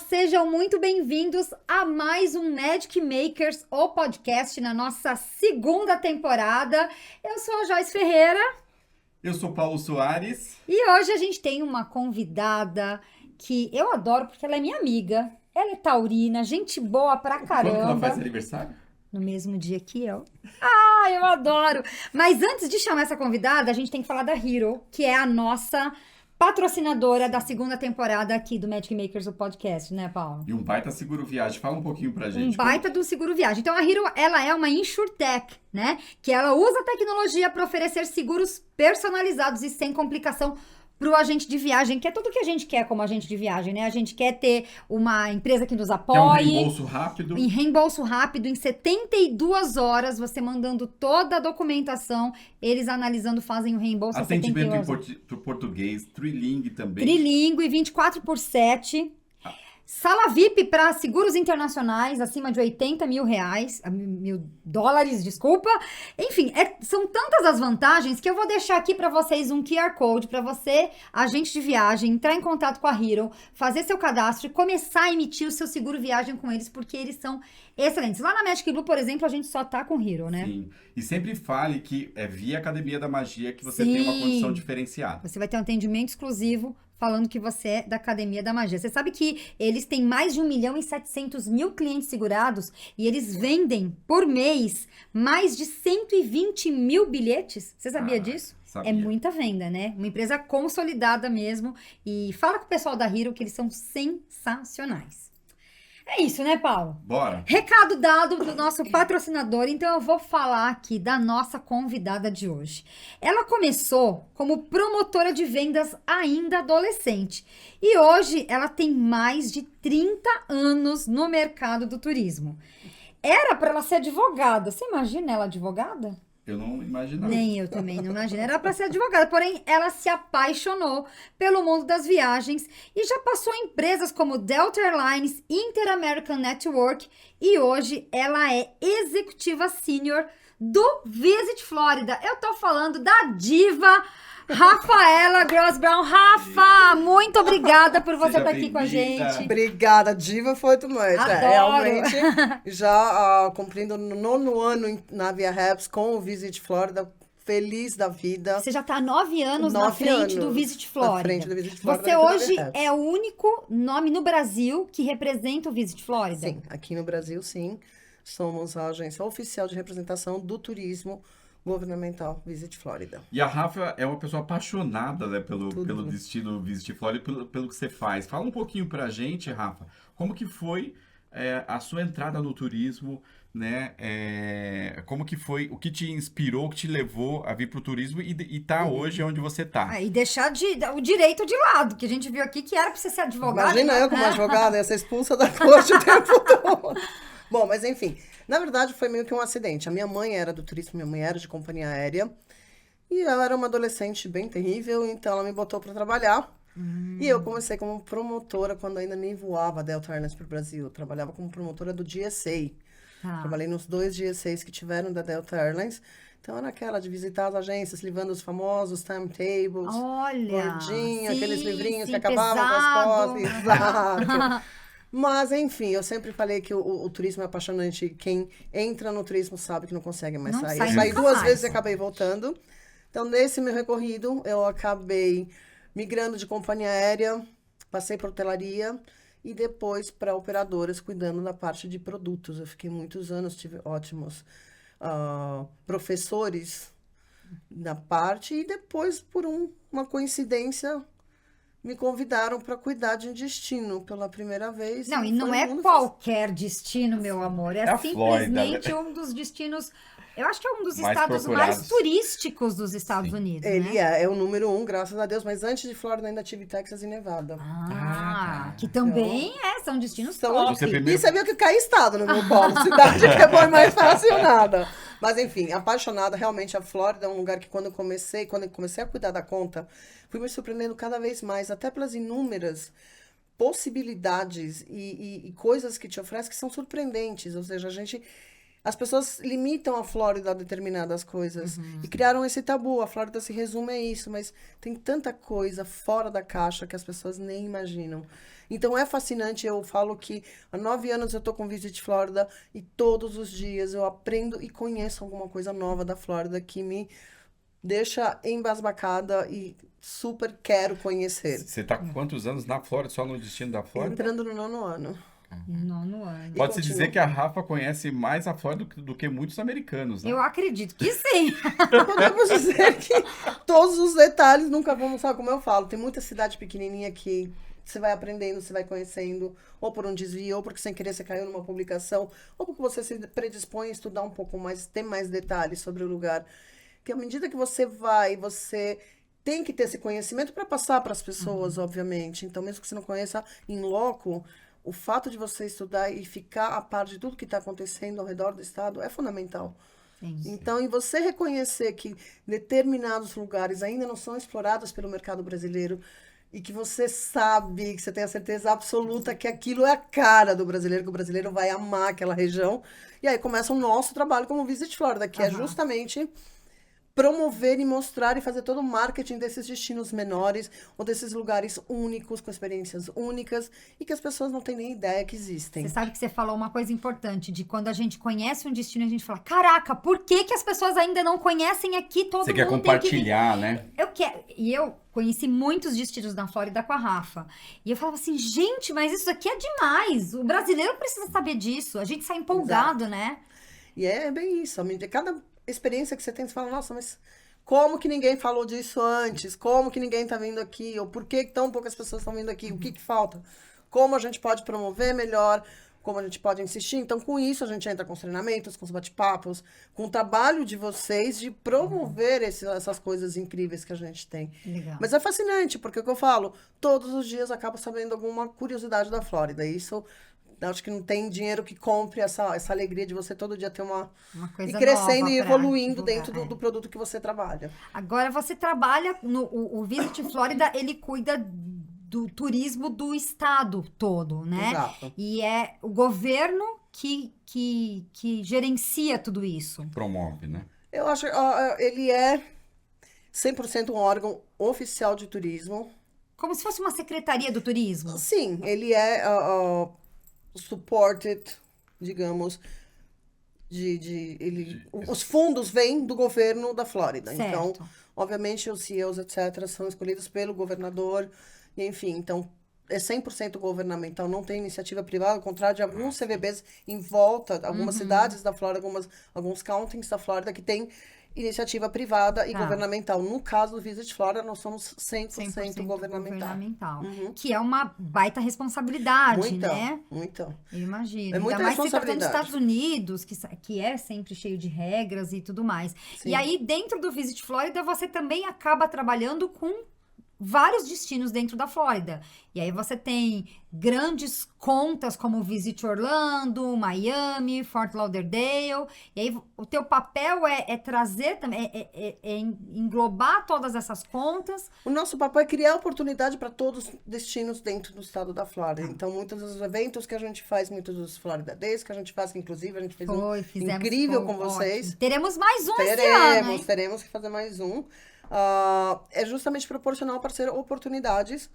sejam muito bem-vindos a mais um Magic Makers, o podcast na nossa segunda temporada. Eu sou a Joyce Ferreira. Eu sou Paulo Soares. E hoje a gente tem uma convidada que eu adoro porque ela é minha amiga. Ela é taurina, gente boa pra caramba. Quando que ela faz aniversário? No mesmo dia que eu. Eu adoro! Mas antes de chamar essa convidada, a gente tem que falar da Hero, que é a nossa patrocinadora da segunda temporada aqui do Magic Makers, o podcast, né, Paulo? E um baita seguro viagem. Fala um pouquinho pra gente. Um baita do seguro viagem. Então, a Hero, ela é uma InsurTech, né? Que ela usa a tecnologia para oferecer seguros personalizados e sem complicação para o agente de viagem, que é tudo que a gente quer como agente de viagem, né? A gente quer ter uma empresa que nos apoie. É um reembolso rápido. Em reembolso rápido, em 72 horas, você mandando toda a documentação, eles analisando, fazem o reembolso. Atendimento em português, trilingue também. Trilingue, 24/7. Sala VIP para seguros internacionais acima de 80 mil reais, mil dólares, desculpa. Enfim, são tantas as vantagens que eu vou deixar aqui para vocês um QR Code para você, agente de viagem, entrar em contato com a Hero, fazer seu cadastro e começar a emitir o seu seguro viagem com eles, porque eles são excelentes. Lá na Magic Blue, por exemplo, a gente só tá com Hero, né? Sim. E sempre fale que é via Academia da Magia que você tem uma condição diferenciada. Você vai ter um atendimento exclusivo falando que você é da Academia da Magia. Você sabe que eles têm mais de 1.700.000 clientes segurados e eles vendem por mês mais de 120 mil bilhetes? Você sabia disso? Sabia. É muita venda, né? Uma empresa consolidada mesmo. E fala com o pessoal da Hero que eles são sensacionais. É isso, né, Paulo? Bora! Recado dado do nosso patrocinador, então eu vou falar aqui da nossa convidada de hoje. Ela começou como promotora de vendas ainda adolescente e hoje ela tem mais de 30 anos no mercado do turismo. Era para ela ser advogada. Você imagina ela advogada? Eu não imaginava. Nem eu também não imagino. Era para ser advogada, porém ela se apaixonou pelo mundo das viagens e já passou em empresas como Delta Airlines, Inter-American Network e hoje ela é executiva sênior do Visit Florida. Eu tô falando da diva Rafaela Gross-Brown. Rafa, muito obrigada por você estar aqui com a gente. Obrigada, diva foi tu mais. Realmente, já cumprindo no 9º ano na Via Raps com o Visit Florida, feliz da vida. Você já está há 9 anos na frente do Visit Florida. Na frente do Visit Florida. Você hoje é o único nome no Brasil que representa o Visit Florida? Sim, aqui no Brasil, sim. Somos a agência oficial de representação do turismo governamental Visit Florida. E a Rafa é uma pessoa apaixonada, né, pelo destino Visit Florida, pelo que você faz. Fala um pouquinho pra gente, Rafa, como que foi a sua entrada no turismo, né? Como que foi, o que te inspirou, o que te levou a vir pro turismo e tá hoje onde você tá? E deixar o direito de lado, que a gente viu aqui que era pra você ser advogado. Imagina eu como advogada, ia ser expulsa da corte o tempo todo. Bom, mas enfim, na verdade foi meio que um acidente. A minha mãe era do turismo, minha mãe era de companhia aérea. E ela era uma adolescente bem terrível, então ela me botou para trabalhar. E eu comecei como promotora quando ainda nem voava a Delta Airlines para o Brasil. Eu trabalhava como promotora do GSA. Trabalhei nos 2 GSAs que tiveram da Delta Airlines. Então era aquela de visitar as agências, levando os famosos timetables. Olha! Gordinho, aqueles livrinhos que pesado. acabavam com as fotos. Exato. Mas, enfim, eu sempre falei que o turismo é apaixonante. Quem entra no turismo sabe que não consegue mais sair. Eu saí 2 vezes e acabei voltando. Então, nesse meu recorrido, eu acabei migrando de companhia aérea, passei para hotelaria e depois para operadoras, cuidando da parte de produtos. Eu fiquei muitos anos, tive ótimos professores na parte e depois, por uma coincidência, me convidaram para cuidar de um destino pela primeira vez. Não, e não é qualquer destino, meu amor. É simplesmente um dos destinos... Eu acho que é um dos estados mais turísticos dos Estados Unidos, Ele né? é o número 1, graças a Deus. Mas antes de Flórida, ainda tive Texas e Nevada. Que também são destinos top. E você viu que cai estado no meu polo. Cidade que é bom e mais fácil nada. Mas, enfim, apaixonada. Realmente, a Flórida é um lugar que quando eu comecei a cuidar da conta, fui me surpreendendo cada vez mais, até pelas inúmeras possibilidades e coisas que te oferece que são surpreendentes. Ou seja, a gente as pessoas limitam a Flórida a determinadas coisas. E criaram esse tabu. A Flórida se resume a isso, mas tem tanta coisa fora da caixa que as pessoas nem imaginam. Então é fascinante. Eu falo que há 9 anos eu tô com Visit Florida e todos os dias eu aprendo e conheço alguma coisa nova da Flórida que me deixa embasbacada e super quero conhecer. Você tá com quantos anos na Flórida, só no destino da Flórida? Entrando no 9º ano. 9º ano. Pode-se continua. dizer que a Rafa conhece mais a Flórida do que muitos americanos, né? Eu acredito que sim. Podemos dizer que todos os detalhes nunca vamos, sabe como eu falo, tem muita cidade pequenininha que você vai aprendendo, você vai conhecendo, ou por um desvio, ou porque sem querer você caiu numa publicação, ou porque você se predispõe a estudar um pouco mais, ter mais detalhes sobre o lugar. Que à medida que você vai, você tem que ter esse conhecimento para passar para as pessoas, obviamente. Então, mesmo que você não conheça em loco, o fato de você estudar e ficar a par de tudo que está acontecendo ao redor do estado é fundamental. Sim. Então, e você reconhecer que determinados lugares ainda não são explorados pelo mercado brasileiro e que você sabe, que você tem a certeza absoluta que aquilo é a cara do brasileiro, que o brasileiro vai amar aquela região. E aí começa o nosso trabalho como Visit Florida, que é justamente promover e mostrar e fazer todo o marketing desses destinos menores ou desses lugares únicos, com experiências únicas e que as pessoas não têm nem ideia que existem. Você sabe que você falou uma coisa importante, de quando a gente conhece um destino, a gente fala, caraca, por que que as pessoas ainda não conhecem aqui? Todo Você mundo quer tem que vir." compartilhar, né? Eu quero. E eu conheci muitos destinos na Flórida com a Rafa. E eu falava assim, gente, mas isso aqui é demais. O brasileiro precisa saber disso. A gente sai empolgado, né? E é bem isso. Cada experiência que você tem, você fala, nossa, mas como que ninguém falou disso antes? Como que ninguém tá vindo aqui? Ou por que tão poucas pessoas estão vindo aqui? O que falta? Como a gente pode promover melhor? Como a gente pode insistir? Então, com isso, a gente entra com os treinamentos, com os bate-papos, com o trabalho de vocês de promover essas coisas incríveis que a gente tem. Legal. Mas é fascinante, porque o que eu falo, todos os dias eu acabo sabendo alguma curiosidade da Flórida. E isso, eu acho que não tem dinheiro que compre essa alegria de você todo dia ter Uma coisa e crescendo nova e pra evoluindo divulgar, dentro do produto que você trabalha. Agora, você trabalha o Visit Florida, ele cuida do turismo do estado todo, né? Exato. E é o governo que gerencia tudo isso. Promove, né? Eu acho que ele é 100% um órgão oficial de turismo. Como se fosse uma secretaria do turismo. Sim, ele é supported, digamos, os fundos vêm do governo da Flórida. Certo. Então, obviamente, os CEOs, etc., são escolhidos pelo governador. E, enfim, então, é 100% governamental, não tem iniciativa privada, ao contrário de alguns CVBs em volta, algumas cidades da Flórida, alguns counties da Flórida que têm iniciativa privada e governamental. No caso do Visit Florida, nós somos 100% governamental. Que é uma baita responsabilidade, né? Muita. Eu imagino. É muita Ainda mais se tratando dos responsabilidade. Estados Unidos, que é sempre cheio de regras e tudo mais. Sim. E aí, dentro do Visit Florida, você também acaba trabalhando com vários destinos dentro da Flórida. E aí você tem grandes contas como Visit Orlando, Miami, Fort Lauderdale. E aí o teu papel é trazer também, englobar todas essas contas. O nosso papel é criar oportunidade para todos os destinos dentro do estado da Flórida. Então, muitos dos eventos que a gente faz, muitos dos Florida Days que a gente faz, que inclusive a gente fez Fizemos, incrível com ótimo. vocês. Teremos mais um esse ano, hein? Teremos que fazer mais um. É justamente proporcional para ser oportunidades,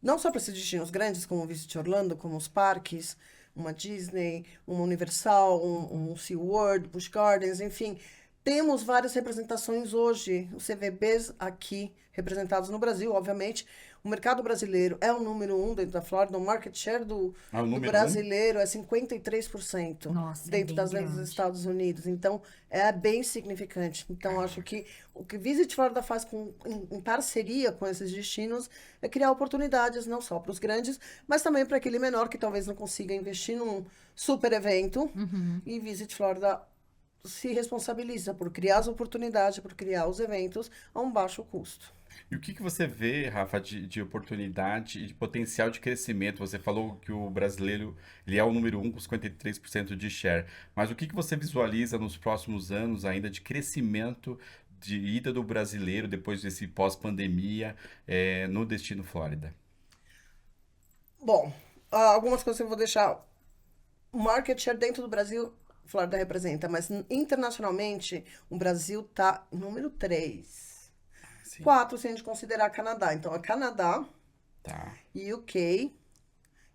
não só para esses destinos grandes, como o Visit Orlando, como os parques, uma Disney, uma Universal, um SeaWorld, Busch Gardens, enfim. Temos várias representações hoje, os CVBs aqui representados no Brasil, obviamente. O mercado brasileiro é o número 1 dentro da Flórida, o market share do brasileiro é 53% Nossa, dentro das vendas dos Estados Unidos. Então, é bem significante. Então, acho que o que Visit Florida faz em parceria com esses destinos é criar oportunidades não só para os grandes, mas também para aquele menor que talvez não consiga investir num super evento. E Visit Florida se responsabiliza por criar as oportunidades, por criar os eventos a um baixo custo. E o que você vê, Rafa, de oportunidade e de potencial de crescimento? Você falou que o brasileiro ele é o número 1 com 53% de share. Mas o que você visualiza nos próximos anos ainda de crescimento de ida do brasileiro depois desse pós-pandemia no destino Flórida? Bom, algumas coisas eu vou deixar. O market share dentro do Brasil Flórida representa, mas internacionalmente o Brasil tá número 3. Sim. 4 se a gente considerar Canadá. Então é Canadá, Tá, UK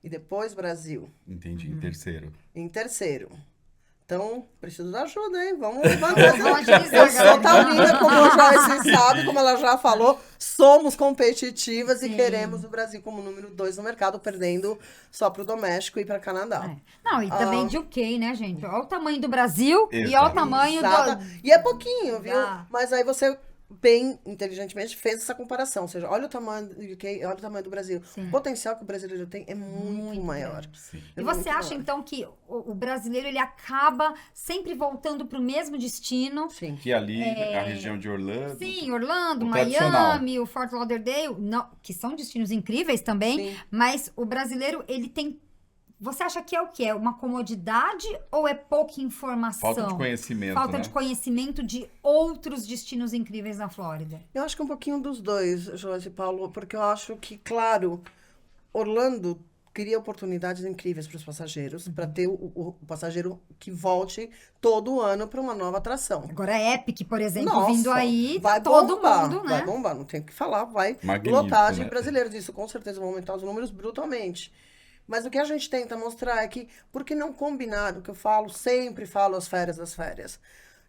e depois Brasil. entendi. Em terceiro. Em terceiro. Então, preciso da ajuda, hein? Vamos levantar. Vamos agilizar, Eu sou galera. taurina, como a Joyce sabe, como ela já falou, somos competitivas Sim. e queremos o Brasil como número 2 no mercado, perdendo só para o doméstico e para Canadá. É. Não, e também de UK, né, gente? Olha o tamanho do Brasil e olha o Exato. tamanho Exata. do... E é pouquinho, viu? Ah. Mas aí você, bem inteligentemente, fez essa comparação. Ou seja, olha o tamanho do UK, olha o tamanho do Brasil. Sim. O potencial que o brasileiro tem é muito maior. Sim. E É você muito acha, maior. então, que o brasileiro, ele acaba sempre voltando para o mesmo destino? Sim. Que ali, a região de Orlando. Sim, Orlando, O tradicional. Miami, o Fort Lauderdale, não, que são destinos incríveis também, Sim. mas o brasileiro, ele tem... Você acha que é o quê? É uma comodidade ou é pouca informação? Falta de conhecimento, Falta né? de conhecimento de outros destinos incríveis na Flórida. Eu acho que um pouquinho dos dois, Joyce e Paulo, porque eu acho que, claro, Orlando cria oportunidades incríveis para os passageiros, para ter o passageiro que volte todo ano para uma nova atração. Agora, a Epic, por exemplo, Nossa, vindo aí, tá vai todo bombar, mundo, né? vai bombar, não tem o que falar, vai Magnífico, lotar de né? brasileiros. Isso com certeza vai aumentar os números brutalmente. Mas o que a gente tenta mostrar é que, por que não combinar, o que eu falo, sempre falo as férias das férias.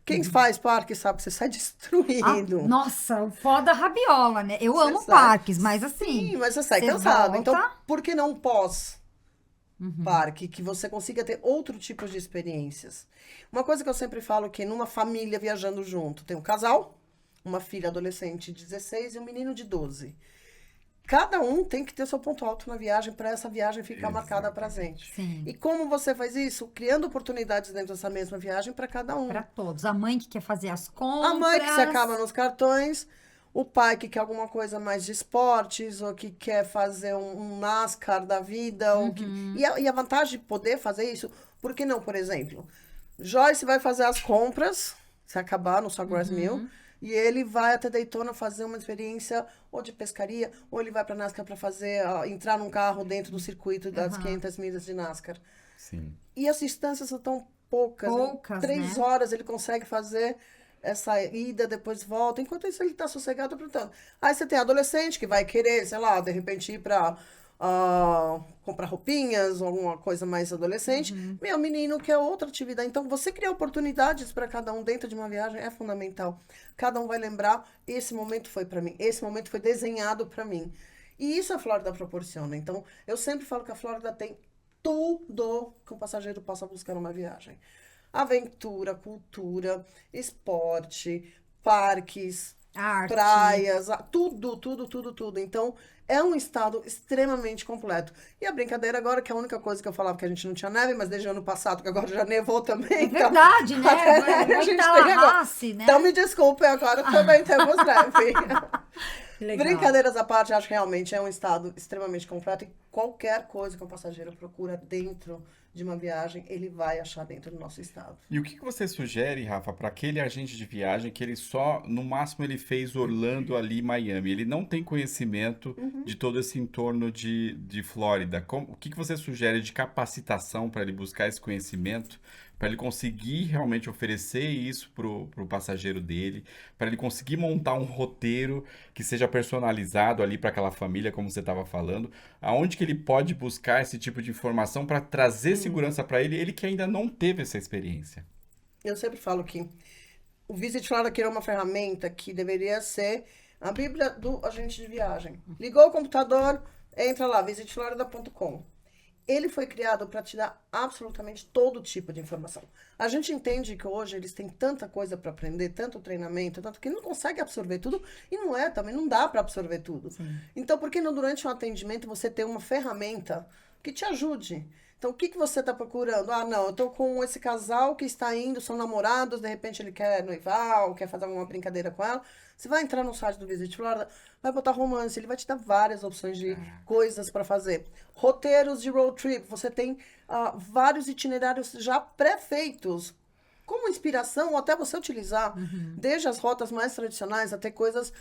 Quem faz parque sabe que você sai Ah, destruído. nossa, o pó da rabiola, né? Eu Você amo sai- parques, mas assim... Sim, mas você sai você cansado. volta- Então, por que não pós-parque? Que você consiga ter outro tipo de experiências. Uma coisa que eu sempre falo que numa família viajando junto, tem um casal, uma filha adolescente de 16 e um menino de 12. Cada um tem que ter seu ponto alto na viagem para essa viagem ficar marcada para sempre. Sim. E como você faz isso? Criando oportunidades dentro dessa mesma viagem para cada um. Para todos. A mãe que quer fazer as compras. A mãe que se acaba nos cartões, o pai que quer alguma coisa mais de esportes, ou que quer fazer um NASCAR da vida. Ou que... e a vantagem de poder fazer isso, por que não, por exemplo? Joyce vai fazer as compras, se acabar no Sawgrass Mill, e ele vai até Daytona fazer uma experiência ou de pescaria, ou ele vai para NASCAR para fazer, entrar num carro dentro do circuito das 500 milhas de NASCAR. Sim. E as distâncias são tão poucas. Poucas, 3 né? horas ele consegue fazer essa ida, depois volta. Enquanto isso, ele tá sossegado aprontando. Aí você tem adolescente que vai querer, sei lá, de repente ir pra comprar roupinhas, ou alguma coisa mais adolescente. Meu menino quer outra atividade. Então, você criar oportunidades para cada um dentro de uma viagem é fundamental. Cada um vai lembrar, esse momento foi para mim, esse momento foi desenhado para mim. E isso a Flórida proporciona. Então, eu sempre falo que a Flórida tem tudo que um passageiro possa buscar numa viagem. Aventura, cultura, esporte, parques, Arte. praias, tudo, tudo, tudo, tudo. Então, é um estado extremamente completo. E a brincadeira agora, que é a única coisa que eu falava que a gente não tinha neve, mas desde o ano passado, que agora já nevou também. É verdade, né? Até a gente tem agora. Tallahassee, né? Então, me desculpe, agora também temos neve. Que legal. Brincadeiras à parte, acho que realmente é um estado extremamente completo e qualquer coisa que o passageiro procura dentro de uma viagem, ele vai achar dentro do nosso estado. E o que você sugere, Rafa, para aquele agente de viagem que ele só, no máximo, ele fez Orlando ali, Miami? Ele não tem conhecimento de todo esse entorno de Flórida. O que você sugere de capacitação para ele buscar esse conhecimento, para ele conseguir realmente oferecer isso pro passageiro dele, para ele conseguir montar um roteiro que seja personalizado ali para aquela família, como você estava falando? Aonde que ele pode buscar esse tipo de informação para trazer segurança para ele, ele que ainda não teve essa experiência? Eu sempre falo que o Visit Florida é uma ferramenta que deveria ser a bíblia do agente de viagem. Ligou o computador, entra lá, visitflorida.com. Ele foi criado para te dar absolutamente todo tipo de informação. A gente entende que hoje eles têm tanta coisa para aprender, tanto treinamento, tanto que não consegue absorver tudo e também não dá para absorver tudo. Então, por que não durante um atendimento você ter uma ferramenta que te ajude? Então, o que você está procurando? Ah, não, eu estou com esse casal que está indo, são namorados, de repente ele quer noivar ou quer fazer alguma brincadeira com ela. Você vai entrar no site do Visit Florida, vai botar romance, ele vai te dar várias opções de coisas para fazer. Roteiros de road trip, você tem vários itinerários já pré-feitos, como inspiração ou até você utilizar, desde as rotas mais tradicionais até coisas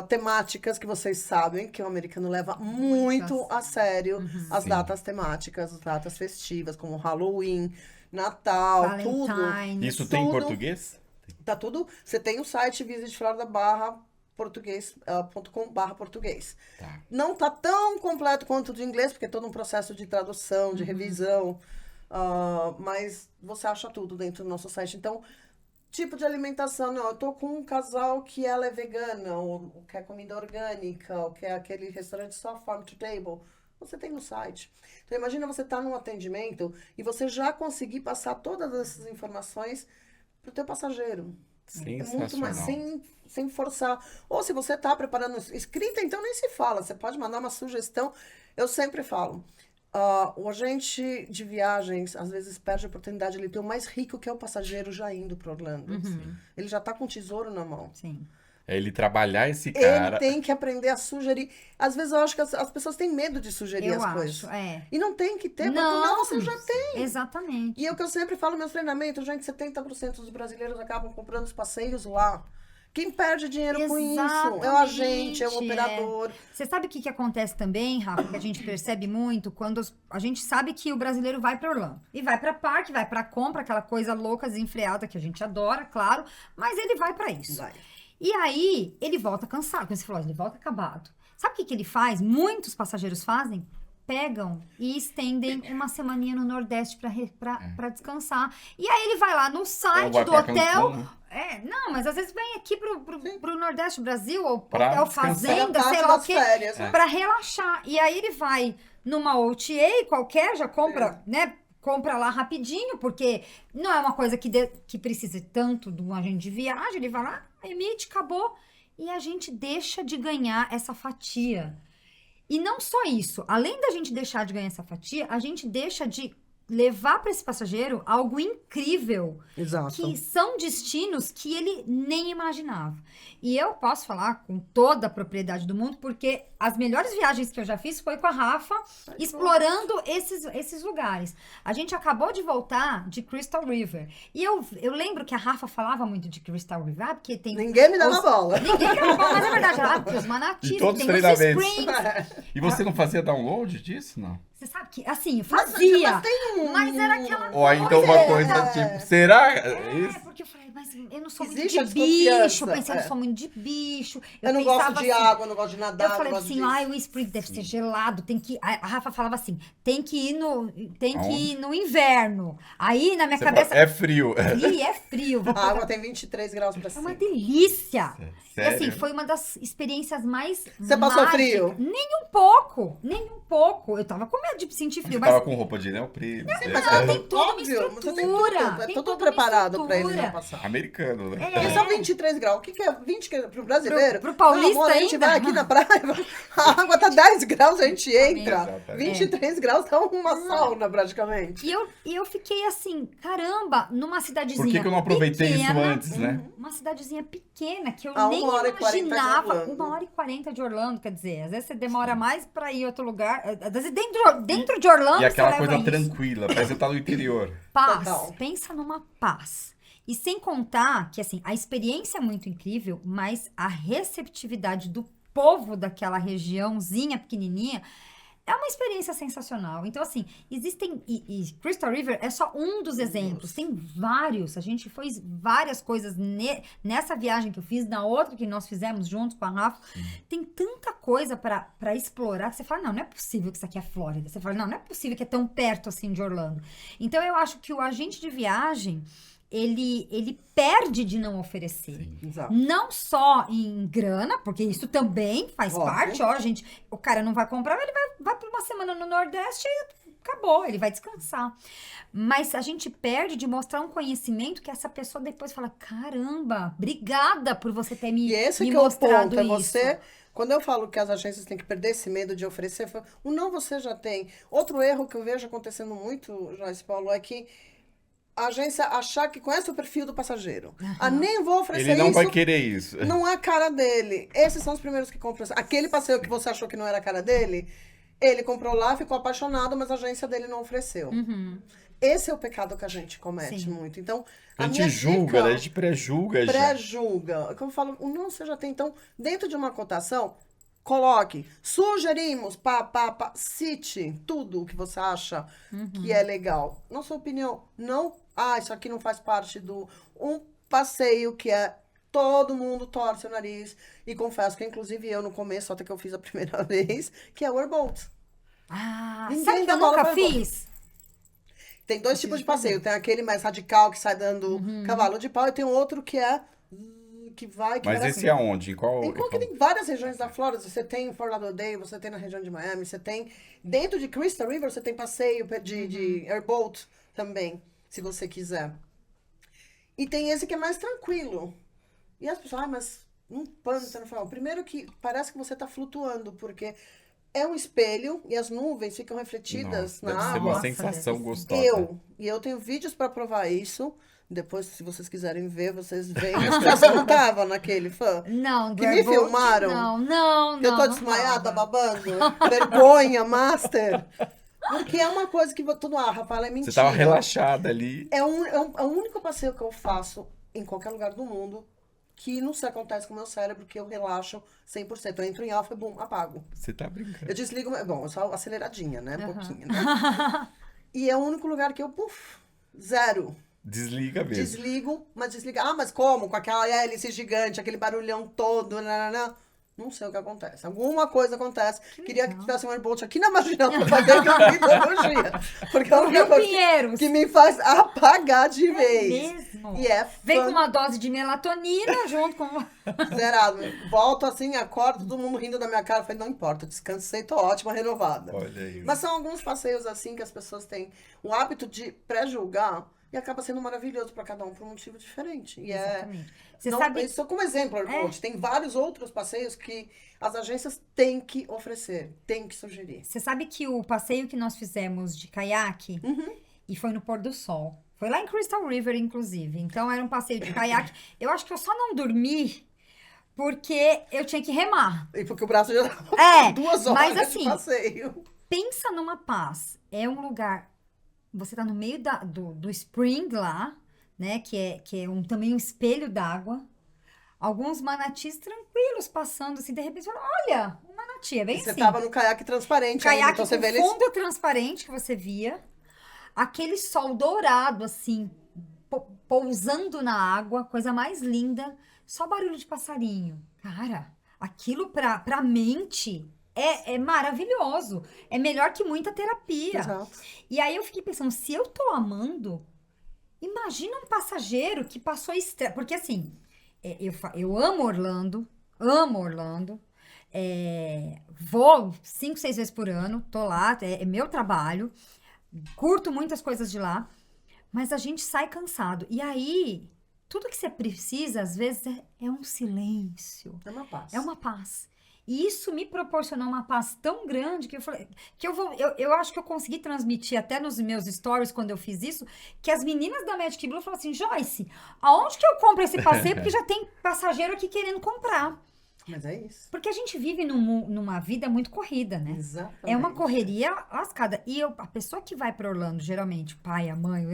temáticas que vocês sabem que o americano leva muito a sério as Sim. datas temáticas, as datas festivas, como Halloween. Natal, tudo. Valentine's. Isso tem em Tudo. português? Tá tudo. Você tem o site visitflorida.português.com/português. Tá. Não tá tão completo quanto o de inglês, porque é todo um processo de tradução, de revisão. Mas você acha tudo dentro do nosso site. Então, tipo de alimentação, não, eu tô com um casal que ela é vegana, ou quer comida orgânica, ou quer aquele restaurante só farm to table. Você tem no site. Então, imagina você estar num atendimento e você já conseguir passar todas essas informações pro teu passageiro. É muito mais, Sensacional. sem forçar. Ou se você está preparando escrita, então nem se fala. Você pode mandar uma sugestão. Eu sempre falo. O agente de viagens, às vezes, perde a oportunidade. Ele tem o mais rico, que é o passageiro já indo para Orlando. Ele já está com um tesouro na mão. Sim. É ele trabalhar esse Ele cara. tem que aprender a sugerir. Às vezes, eu acho que as pessoas têm medo de sugerir Eu as coisas. acho, é. E não tem que ter, porque não, você já tem. Exatamente. E é o que eu sempre falo nos meus treinamentos, gente, 70% dos brasileiros acabam comprando os passeios lá. Quem perde dinheiro com isso? É o agente, é o Exatamente, operador. Você sabe o que acontece também, Rafa, que a gente percebe muito quando a gente sabe que o brasileiro vai para Orlando. E vai para parque, vai para compra, aquela coisa louca, desenfreada que a gente adora, claro, mas ele vai para isso. Vai. E aí, ele volta cansado, como você falou, ele volta acabado. Sabe o que ele faz? Muitos passageiros fazem? Pegam e estendem uma semaninha no Nordeste pra descansar. E aí ele vai lá no Ou site vai do pra hotel. Cancún, né? Não, mas às vezes vem aqui pro Nordeste do Brasil, ou Pra hotel descansar. fazenda, Parte sei lá o das quê, férias, né? pra relaxar. E aí ele vai numa OTA qualquer, já compra, né? Compra lá rapidinho, porque não é uma coisa que precisa tanto de um agente de viagem. Ele vai lá, emite, acabou. E a gente deixa de ganhar essa fatia. E não só isso, além da gente deixar de ganhar essa fatia, a gente deixa de levar para esse passageiro algo incrível, Exato. que são destinos que ele nem imaginava. E eu posso falar com toda a propriedade do mundo, porque as melhores viagens que eu já fiz foi com a Rafa, explorando esses lugares. A gente acabou de voltar de Crystal River. E eu lembro que a Rafa falava muito de Crystal River, porque tem... Ninguém me dava bola. Ninguém dava bola, mas é verdade. Lá tem os manatis, E todos tem os os treinamentos. springs. E você não fazia download disso, não? Você sabe que, assim, eu fazia, Mas tem mas era aquela Ou então uma coisa tipo, será? Isso? porque eu falei, mas eu não sou Existe a muito de bicho. Eu desconfiança, pensei, eu é. não sou muito de bicho. Eu não gosto pensava de assim, água, eu não gosto de nadar, eu falei não gosto assim, disso. o Spring deve ser gelado, tem que... A Rafa falava assim, tem que ir Aonde? no inverno. Aí, na minha Você cabeça... fala, é frio. Ih, é frio. Vou A água pegar. tem 23 graus pra É uma cima. delícia. E Sério? assim, foi uma das experiências mais Você passou mágicas. frio? Nem um pouco, nem um pouco. Eu tava com medo de sentir frio, Você mas tava com roupa de neoprene. Mas tem toda uma óbvio, você tem estrutura, tudo. É tem tudo toda uma preparado pra eles estrutura. não passar. Americano, né? É. E são 23 graus. O que é 20 pro brasileiro? Pro paulista Meu amor, a gente ainda? vai aqui na praia, a água tá 10 graus, a gente entra. Exatamente. 23 graus tá uma sauna praticamente. E eu fiquei assim, caramba, numa cidadezinha Por que eu não aproveitei isso pequena, antes, né? Uma cidadezinha pequena que eu A nem 1h40 de imaginava. Orlando. 1h40 de Orlando, quer dizer, às vezes você demora mais pra ir a outro lugar. Às vezes dentro de Orlando E aquela você leva coisa isso. tranquila, parece que você tá no interior. Paz, Total. pensa numa paz. E sem contar que, assim, a experiência é muito incrível, mas a receptividade do povo daquela regiãozinha pequenininha é uma experiência sensacional. Então, assim, existem... E Crystal River é só um dos exemplos. Tem vários. A gente fez várias coisas nessa viagem que eu fiz, na outra que nós fizemos juntos com a Rafa. Tem tanta coisa pra explorar que você fala, não é possível que isso aqui é Flórida. Você fala, não é possível que é tão perto assim de Orlando. Então, eu acho que o agente de viagem... Ele perde de não oferecer. Exato. Não só em grana, porque isso também faz Óbvio. parte, gente. O cara não vai comprar, ele vai por uma semana no Nordeste e acabou, ele vai descansar. Mas a gente perde de mostrar um conhecimento que essa pessoa depois fala, caramba, obrigada por você ter me E esse me que é o mostrado ponto, é isso. você... Quando eu falo que as agências têm que perder esse medo de oferecer, o não você já tem. Outro erro que eu vejo acontecendo muito, Joyce Paulo, é que a agência achar que conhece o perfil do passageiro. Nem vou oferecer Ele não isso. vai querer isso. Não é a cara dele. Esses são os primeiros que compram. Aquele passeio que você achou que não era a cara dele, ele comprou lá, ficou apaixonado, mas a agência dele não ofereceu. Esse é o pecado que a gente comete Sim. muito. Então, A gente minha julga, dica- né? A gente pré-julga já. pré-julga. Como eu falo, o não você já tem. Então, dentro de uma cotação, coloque. Sugerimos, cite tudo o que você acha que é legal. Na sua opinião, não, isso aqui não faz parte do... Um passeio que é todo mundo torce o nariz. E confesso que, inclusive, eu no começo, até que eu fiz a primeira vez, que é o airboat. Ninguém sabe que dá eu bola nunca pra airboat. fiz? Tem dois tipos de passeio. Tem aquele mais radical que sai dando cavalo de pau. E tem outro que é... que vai... Que Mas parece- esse é onde? Em qual... Tem várias regiões da Flórida. Você tem em Fort Lauderdale, você tem na região de Miami, você tem... Dentro de Crystal River, você tem passeio de airboat também, se você quiser. E tem esse que é mais tranquilo. E as pessoas, mas um pano, você não fala. Primeiro que parece que você tá flutuando, porque é um espelho e as nuvens ficam refletidas Nossa, deve na ser água. uma sensação gostosa. Eu tenho vídeos pra provar isso. Depois, se vocês quiserem ver, vocês veem. Você não tava naquele fã? Não, do Que me airboat, filmaram? Não. Eu tô desmaiada, babando. Vergonha, master. Porque é uma coisa que tudo, Rafaela, é mentira. Você tava relaxada ali. É o único passeio que eu faço em qualquer lugar do mundo que não se acontece com o meu cérebro, que eu relaxo 100%. Eu entro em alfa e bum, apago. Você tá brincando. Eu desligo, bom, eu sou aceleradinha, né? Um pouquinho, né? E é o único lugar que eu, zero. Desliga mesmo. Desligo, mas desliga. Mas como? Com aquela hélice gigante, aquele barulhão todo, Não sei o que acontece. Alguma coisa acontece. Queria que tivesse um airboat aqui na Marginal pra fazer climatologia. Porque é uma coisa Pinheiros. que me faz apagar de vez. Mesmo? E é Vem com uma dose de melatonina junto com... zerado. Volto assim, acordo, todo mundo rindo da minha cara. Eu falei, não importa, descansei, tô ótima, renovada. Olha aí. Mas são alguns passeios assim que as pessoas têm o hábito de pré-julgar e acaba sendo maravilhoso para cada um por um motivo diferente. E Exatamente. Você não, sabe... Isso como exemplo, airboat. Tem vários outros passeios que as agências têm que oferecer, têm que sugerir. Você sabe que o passeio que nós fizemos de caiaque, e foi no pôr do sol, foi lá em Crystal River, inclusive. Então, era um passeio de caiaque. Eu acho que eu só não dormi porque eu tinha que remar. E porque o braço já tava 2 horas mas assim, de passeio. Pensa numa paz. É um lugar... Você tá no meio do spring lá, né? Que é também um espelho d'água. Alguns manatis tranquilos passando, assim, de repente, você fala, olha, um manati, é bem Você assim. tava no caiaque transparente ainda, Caiaque então você com vê eles... fundo transparente que você via. Aquele sol dourado, assim, pousando na água, coisa mais linda. Só barulho de passarinho. Cara, aquilo pra mente... É maravilhoso. É melhor que muita terapia. Exato. E aí eu fiquei pensando, se eu tô amando, imagina um passageiro que passou estresse. Porque assim, eu amo Orlando. Vou 5, 6 vezes por ano, tô lá, é meu trabalho. Curto muitas coisas de lá. Mas a gente sai cansado. E aí, tudo que você precisa, às vezes, é um silêncio. É uma paz. É uma paz. E isso me proporcionou uma paz tão grande que eu falei, eu acho que eu consegui transmitir até nos meus stories quando eu fiz isso, que as meninas da Magic Blue falaram assim, Joyce, aonde que eu compro esse passeio? Porque já tem passageiro aqui querendo comprar. Mas é isso. Porque a gente vive numa vida muito corrida, né? Exatamente. É uma correria lascada. E a pessoa que vai para Orlando, geralmente, o pai, a mãe,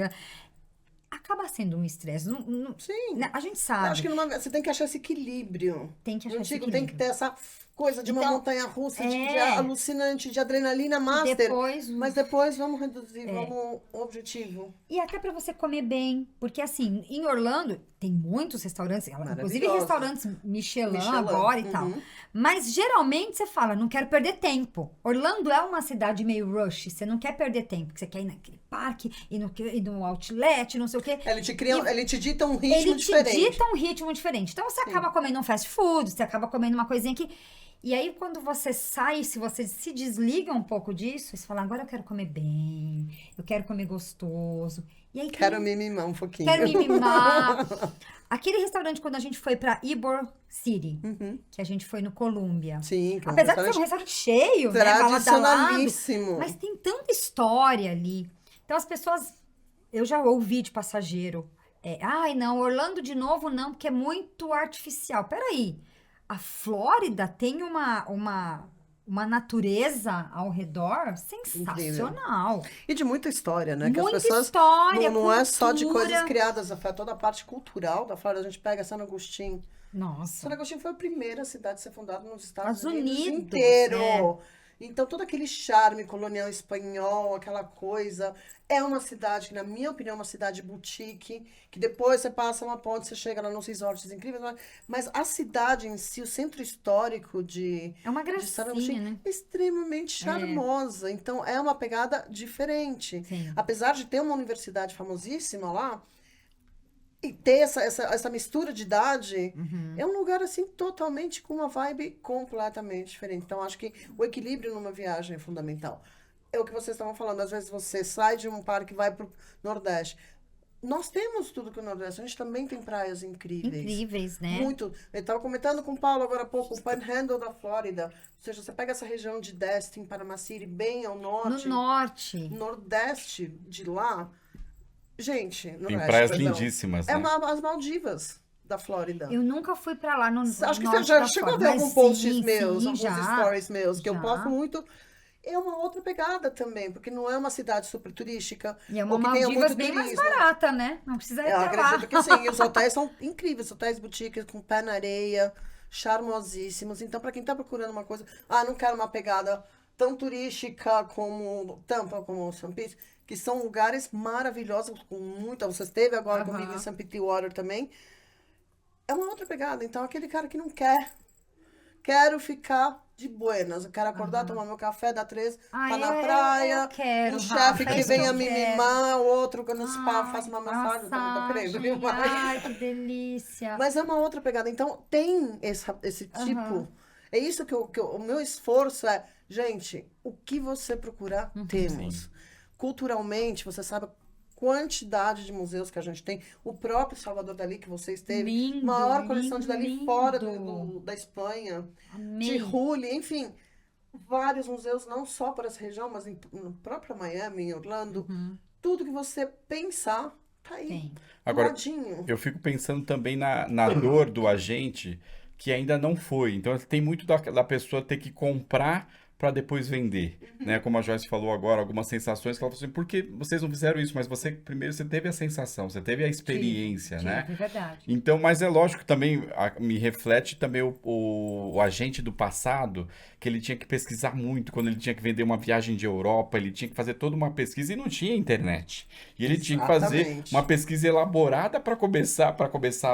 acaba sendo um estresse. Sim. Né? A gente Eu sabe. acho que você tem que achar esse equilíbrio. Tem que achar Não esse digo, equilíbrio. tem que ter essa coisa de uma Então, montanha-russa, de alucinante, de adrenalina master. Depois, Mas depois vamos reduzir, vamos objetivo. E até pra você comer bem, porque assim, em Orlando tem muitos restaurantes, inclusive Maravilhosos. restaurantes Michelin agora e tal. Mas geralmente você fala, não quero perder tempo. Orlando é uma cidade meio rush, você não quer perder tempo, porque você quer ir naquele parque, ir no outlet, não sei o quê. Ele te dita um ritmo diferente. Ele te dita um ritmo diferente. Então você acaba comendo um fast food, você acaba comendo uma coisinha aqui. E aí, quando você sai, se você se desliga um pouco disso, você fala, agora eu quero comer bem, eu quero comer gostoso. E aí, Quero me mimar um pouquinho. Quero me mimar. Aquele restaurante, quando a gente foi pra Ybor City, que a gente foi no Columbia. Sim. Que Apesar de ser um restaurante cheio, né, badalado, Tradicionalíssimo. mas tem tanta história ali. Então, as pessoas... Eu já ouvi de passageiro. Ai, não, Orlando de novo não, porque é muito artificial. Peraí. A Flórida tem uma natureza ao redor sensacional. E de muita história, né? Que Muita as pessoas história, não é só de cultura. coisas criadas, toda a parte cultural da Flórida. A gente pega San Agustín, Nossa. San Agostinho foi a primeira cidade a ser fundada nos Estados Estados Unidos Unidos, inteiro. é. Então, todo aquele charme colonial espanhol, aquela coisa. É uma cidade que, na minha opinião, é uma cidade boutique, que depois você passa uma ponte, você chega lá nos resorts incríveis. Mas a cidade em si, o centro histórico de É uma San gracinha, Agustín, né? é extremamente charmosa. Então, é uma pegada diferente. Sim. Apesar de ter uma universidade famosíssima lá, e ter essa mistura de idade, é um lugar, assim, totalmente com uma vibe completamente diferente. Então, acho que o equilíbrio numa viagem é fundamental. É o que vocês estavam falando. Às vezes você sai de um parque e vai pro Nordeste. Nós temos tudo que o Nordeste. A gente também tem praias incríveis. Incríveis, né? Muito. Eu estava comentando com o Paulo agora há pouco, o Panhandle da Flórida. Ou seja, você pega essa região de Destin, Panama City, bem ao No norte. norte. Nordeste de lá. Gente, Tem Nordeste, praias perdão. lindíssimas, É né? as Maldivas da Flórida. Eu nunca fui pra lá no Acho que norte você já da chegou a Flórida, ver mas alguns posts sim, meus, sim, alguns já. stories meus, que eu Já. posto muito. É uma outra pegada também, porque não é uma cidade super turística. E é ou uma que tenha Maldivas muito bem mais turismo. barata, né? Não precisa ir Eu até lá. acredito que sim. E os hotéis são incríveis. Os hotéis boutiques com pé na areia, charmosíssimos. Então, para quem tá procurando uma coisa... não quero uma pegada tão turística como Tampa, como St. Pete, que são lugares maravilhosos, com muita... Você esteve agora Aham. comigo em St. Pete Water também. É uma outra pegada. Então, aquele cara que não quer... Quero ficar de buenas. Eu quero acordar, tomar meu café, dar 13, tá na praia. Eu quero, Um Rafa, chefe é que isso venha eu me quero. mimar, o outro quando se pá, Ai, faça uma massagem, eu também tô querendo massagem. mimar. Ai, que delícia. Mas é uma outra pegada. Então, tem esse tipo. Aham. É isso que o meu esforço é, gente, o que você procurar, Uhum. temos. Culturalmente, você sabe a quantidade de museus que a gente tem. O próprio Salvador Dalí, que você esteve. Lindo, Maior coleção lindo, de Dalí lindo. fora da Espanha. De Amei. Rulli, enfim. Vários museus, não só para essa região, mas na própria Miami, em Orlando. Tudo que você pensar, tá aí. Tem. Agora, Ladinho. eu fico pensando também na dor do agente que ainda não foi. Então, tem muito da pessoa ter que comprar para depois vender, né? Como a Joyce falou agora, algumas sensações que ela falou assim, por que vocês não fizeram isso? Mas primeiro você teve a sensação, você teve a experiência, né? É verdade. Então, mas é lógico que também me reflete também o agente do passado, que ele tinha que pesquisar muito, quando ele tinha que vender uma viagem de Europa, ele tinha que fazer toda uma pesquisa e não tinha internet. E ele tinha que fazer Exatamente. uma pesquisa elaborada para começar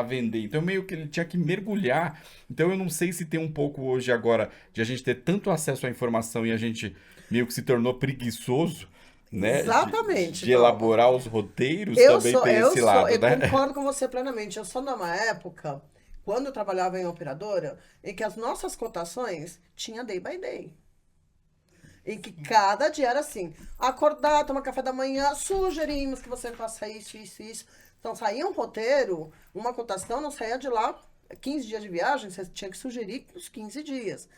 a vender. Então, meio que ele tinha que mergulhar. Então, eu não sei se tem um pouco hoje agora de a gente ter tanto acesso à informação e a gente meio que se tornou preguiçoso, né? Exatamente, De Paulo. elaborar os roteiros, também tem esse lado, eu né? concordo com você plenamente. Eu sou numa época, quando eu trabalhava em operadora, em que as nossas cotações tinha day by day. Em que cada dia era assim, acordar, tomar café da manhã, sugerimos que você faça isso, isso, isso. Então saía um roteiro, uma cotação, não saía de lá 15 dias de viagem, você tinha que sugerir os 15 dias.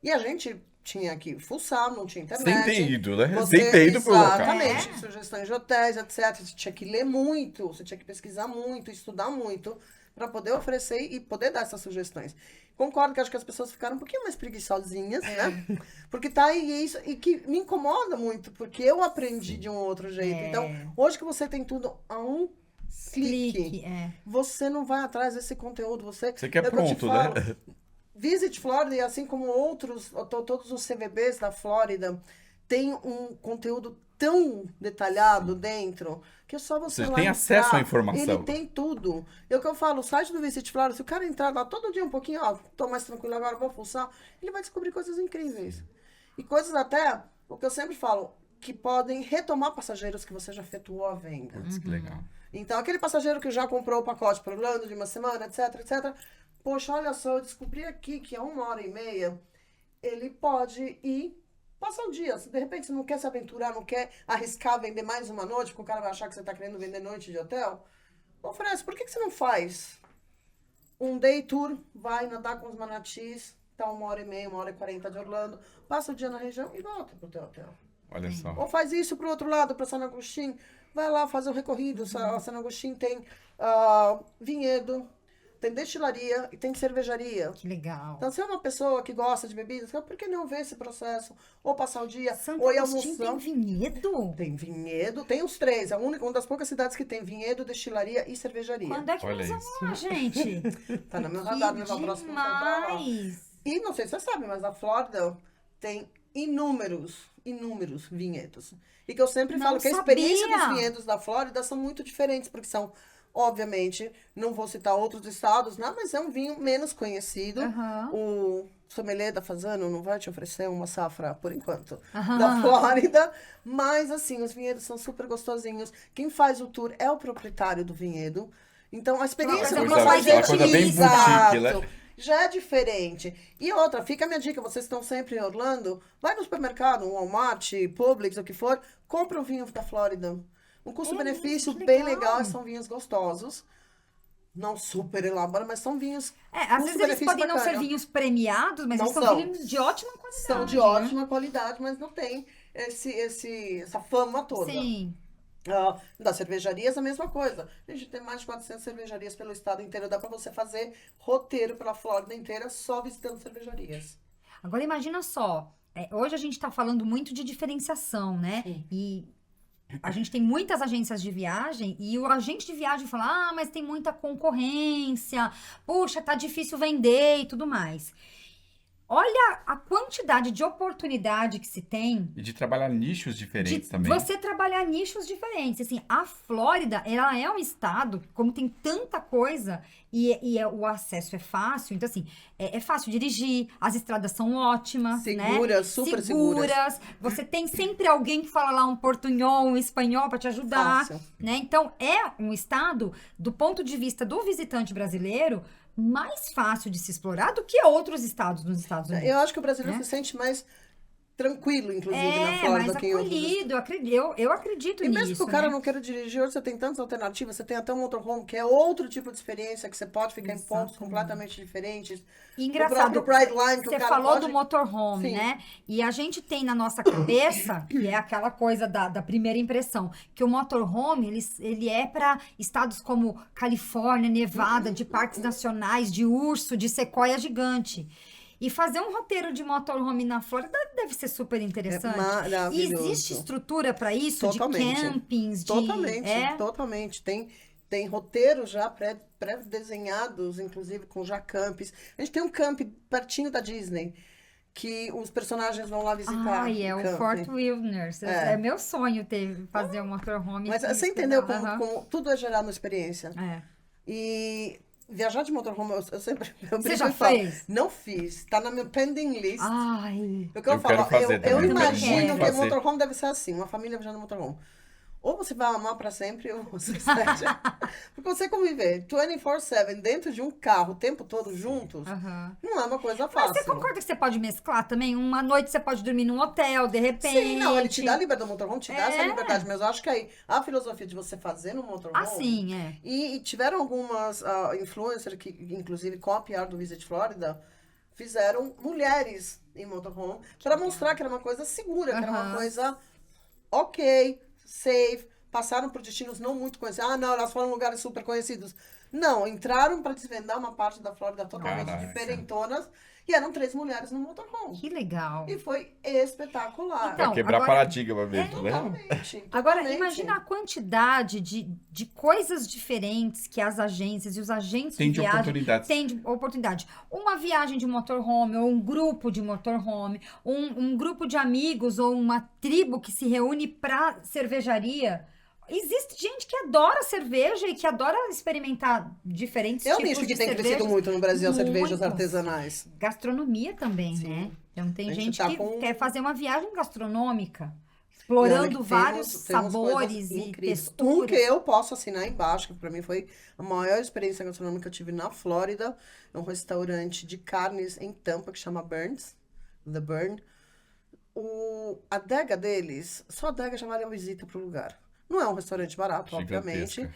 E a gente tinha que fuçar, não tinha internet. Sem ter ido, né? Você, Sem ter ido pro local. exatamente, sugestões de hotéis, etc. Você tinha que ler muito, você tinha que pesquisar muito, estudar muito, para poder oferecer e poder dar essas sugestões. Concordo que acho que as pessoas ficaram um pouquinho mais preguiçosinhas, né? Porque tá aí isso, e que me incomoda muito, porque eu aprendi de um outro jeito. Então, hoje que você tem tudo a um clique, você não vai atrás desse conteúdo, você quer é o que eu te pronto, falo. né? Visit Florida, e assim como todos os CVBs da Flórida, tem um conteúdo tão detalhado dentro, que é só você Você lá tem acesso entrar. à informação. Ele tem tudo. É o que eu falo, o site do Visit Florida, se o cara entrar lá todo dia um pouquinho, tô mais tranquilo agora, vou pulsar, ele vai descobrir coisas incríveis. E coisas até, o que eu sempre falo, que podem retomar passageiros que você já efetuou a venda. Putz, que legal. Então, aquele passageiro que já comprou o pacote para Orlando de uma semana, etc, etc. Poxa, olha só, eu descobri aqui que a 1h30 ele pode ir passar o dia. Se de repente você não quer se aventurar, não quer arriscar vender mais uma noite, porque o cara vai achar que você está querendo vender noite de hotel, oferece. Por que você não faz um day tour, vai nadar com os manatis, tá 1h30, 1h40 de Orlando, passa o dia na região e volta pro teu hotel. Olha só. Ou faz isso pro outro lado, para San Agustín, vai lá fazer o recorrido. San Agustín tem vinhedo, tem destilaria e tem cervejaria. Que legal. Então, se é uma pessoa que gosta de bebidas, por que não ver esse processo? Ou passar o dia, Santo ou ir Agostinho almoçar. tem vinhedo? Tem vinhedo, tem os três. É uma das poucas cidades que tem vinhedo, destilaria e cervejaria. Quando é que Olha nós vamos isso. lá, gente? Tá no meu Que radar, levar o próximo pra lá. demais! E não sei se você sabe, mas a Flórida tem inúmeros vinhedos. E que eu sempre Não falo que a experiência sabia. dos vinhedos da Flórida são muito diferentes, porque são, obviamente, não vou citar outros estados, né, mas é um vinho menos conhecido. Aham. O sommelier da Fasano não vai te oferecer uma safra, por enquanto, Aham. da Flórida. Mas, assim, os vinhedos são super gostosinhos. Quem faz o tour é o proprietário do vinhedo. Então, a experiência Uma do coisa mais proprietário... coisa bem Exato. boutique, né? Já é diferente. E outra, fica a minha dica, vocês estão sempre em Orlando, vai no supermercado, um Walmart, Publix, o que for, compra o vinho da Flórida. Um custo-benefício que bem legal. legal, e são vinhos gostosos. Não super elaborados, mas são vinhos Às vezes eles custo-benefício podem não ser bacana. vinhos premiados, mas Não eles são são. vinhos de ótima qualidade. São de né? ótima qualidade, mas não tem essa fama toda. Sim. Das cervejarias, a mesma coisa. A gente tem mais de 400 cervejarias pelo estado inteiro. Dá pra você fazer roteiro pela Flórida inteira só visitando cervejarias. Agora imagina só, hoje a gente está falando muito de diferenciação, né? Sim. E a gente tem muitas agências de viagem e o agente de viagem fala, mas tem muita concorrência, puxa, tá difícil vender e tudo mais. Olha a quantidade de oportunidade que se tem E de trabalhar nichos diferentes de também. você trabalhar nichos diferentes. Assim, a Flórida, ela é um estado, como tem tanta coisa, o acesso é fácil. Então, assim, é fácil dirigir, as estradas são ótimas, né? Seguras, super seguras. Você tem sempre alguém que fala lá um portunhol, um espanhol para te ajudar, Fácil. né? Então, é um estado, do ponto de vista do visitante brasileiro, mais fácil de se explorar do que outros estados nos Estados Unidos. Eu acho que o brasileiro né? se sente mais tranquilo, inclusive, na Flórida. mais que em outros acolhido, eu acredito E nisso, mesmo que o cara né? não queira dirigir, hoje você tem tantas alternativas, você tem até um motorhome, que é outro tipo de experiência, que você pode ficar em pontos Exatamente. completamente diferentes. E engraçado, O próprio Pride Line, que você o cara falou pode... do motorhome, Sim. né? E a gente tem na nossa cabeça, que é aquela coisa da primeira impressão, que o motorhome, ele é para estados como Califórnia, Nevada, de parques nacionais, de urso, de sequoia gigante. E fazer um roteiro de motorhome na Flórida deve ser super interessante. É E maravilhoso. existe estrutura para isso? Totalmente. De campings, Totalmente. Tem roteiros já pré-desenhados, inclusive com já campos. A gente tem um camp pertinho da Disney, que os personagens vão lá visitar. Ai, é o camp. Fort Wilderness. É meu sonho fazer um motorhome. Mas e você entendeu hospedar. como tudo é gerado uma experiência. É. E viajar de motorhome, eu sempre... Eu Você brinco já e falo, fez? Não fiz. Tá na minha pending list. Ai, Eu quero Eu quero falar, fazer eu também, eu imagino quero que fazer. motorhome deve ser assim, uma família viajando no motorhome. Ou você vai amar pra sempre, ou você seja... Porque você conviver 24/7 dentro de um carro o tempo todo juntos, aham. não é uma coisa Mas fácil. você concorda que você pode mesclar também? Uma noite você pode dormir num hotel, de repente. Sim, não, ele te dá a liberdade do motorhome, te dá essa É. liberdade, mas eu acho que aí a filosofia de você fazer no motorhome... Ah, sim, é. E tiveram algumas influencers que, inclusive, com a PR do Visit Florida, fizeram mulheres em motorhome para mostrar que era uma coisa segura, que era uma Aham. coisa ok, safe. Passaram por destinos não muito conhecidos. Ah, não, elas foram em lugares super conhecidos. Não, entraram para desvendar uma parte da Flórida totalmente Caraca. diferentonas. E eram 3 mulheres no motorhome. Que legal. E foi espetacular. Então, Pra quebrar agora- paradigma mesmo, né? Totalmente. Agora, totalmente. imagina a quantidade de coisas diferentes que as agências e os agentes Tem de de viagem oportunidades. têm de oportunidade. Uma viagem de motorhome, ou um grupo de motorhome, um grupo de amigos, ou uma tribo que se reúne para cervejaria. Existe gente que adora cerveja e que adora experimentar diferentes É um tipos nicho que de tem crescido cervejas. muito no Brasil, as cervejas Muito. artesanais. Gastronomia também, Sim. né? Então tem A gente gente tá que com- quer fazer uma viagem gastronômica, E explorando olha que vários temos sabores coisas e incríveis. texturas. Um que eu posso assinar embaixo, que pra mim foi a maior experiência gastronômica que eu tive na Flórida, é um restaurante de carnes em Tampa que chama Burns, The Burn. A adega deles, só a adega já vale uma visita pro lugar. Não é um restaurante barato, obviamente. Gigantesca.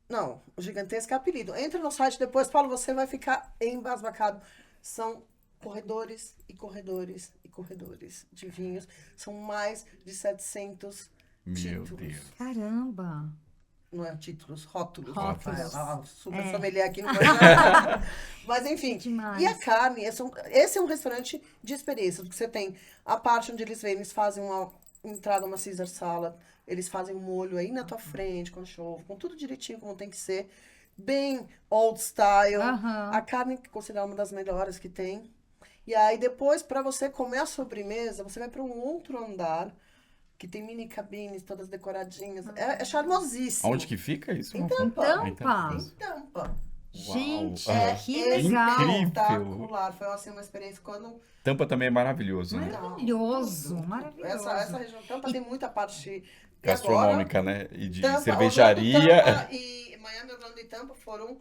Não, o gigantesco é apelido. Entra no site depois, Paulo, você vai ficar embasbacado. São corredores e corredores e corredores de vinhos. São mais de 700 Meu títulos. Deus. Caramba! não é títulos, rótulos. Rótulos. Super É. sommelier aqui no Brasil. Mas enfim. Demais. E a carne, esse é um restaurante de experiências, porque você tem a parte onde eles vêm, eles fazem uma entrada, uma Caesar salad, eles fazem um molho aí na tua frente, com anchova, com tudo direitinho como tem que ser, bem old style. Aham. A carne que é considerada uma das melhores que tem. E aí depois, para você comer a sobremesa, você vai para um outro andar, que tem mini cabines, todas decoradinhas. É charmosíssimo. Onde que fica isso? Em Rafa? Tampa. Ah, em Tampa. Em Tampa. Gente, Uau. que É legal. incrível. Espetacular. Foi assim, uma experiência quando... Tampa também é maravilhoso, né? Maravilhoso, Tudo. maravilhoso. Essa região Tampa tem muita parte... e Gastronômica, né? E de Tampa, cervejaria. Orlando, Tampa e Miami, Orlando e Tampa foram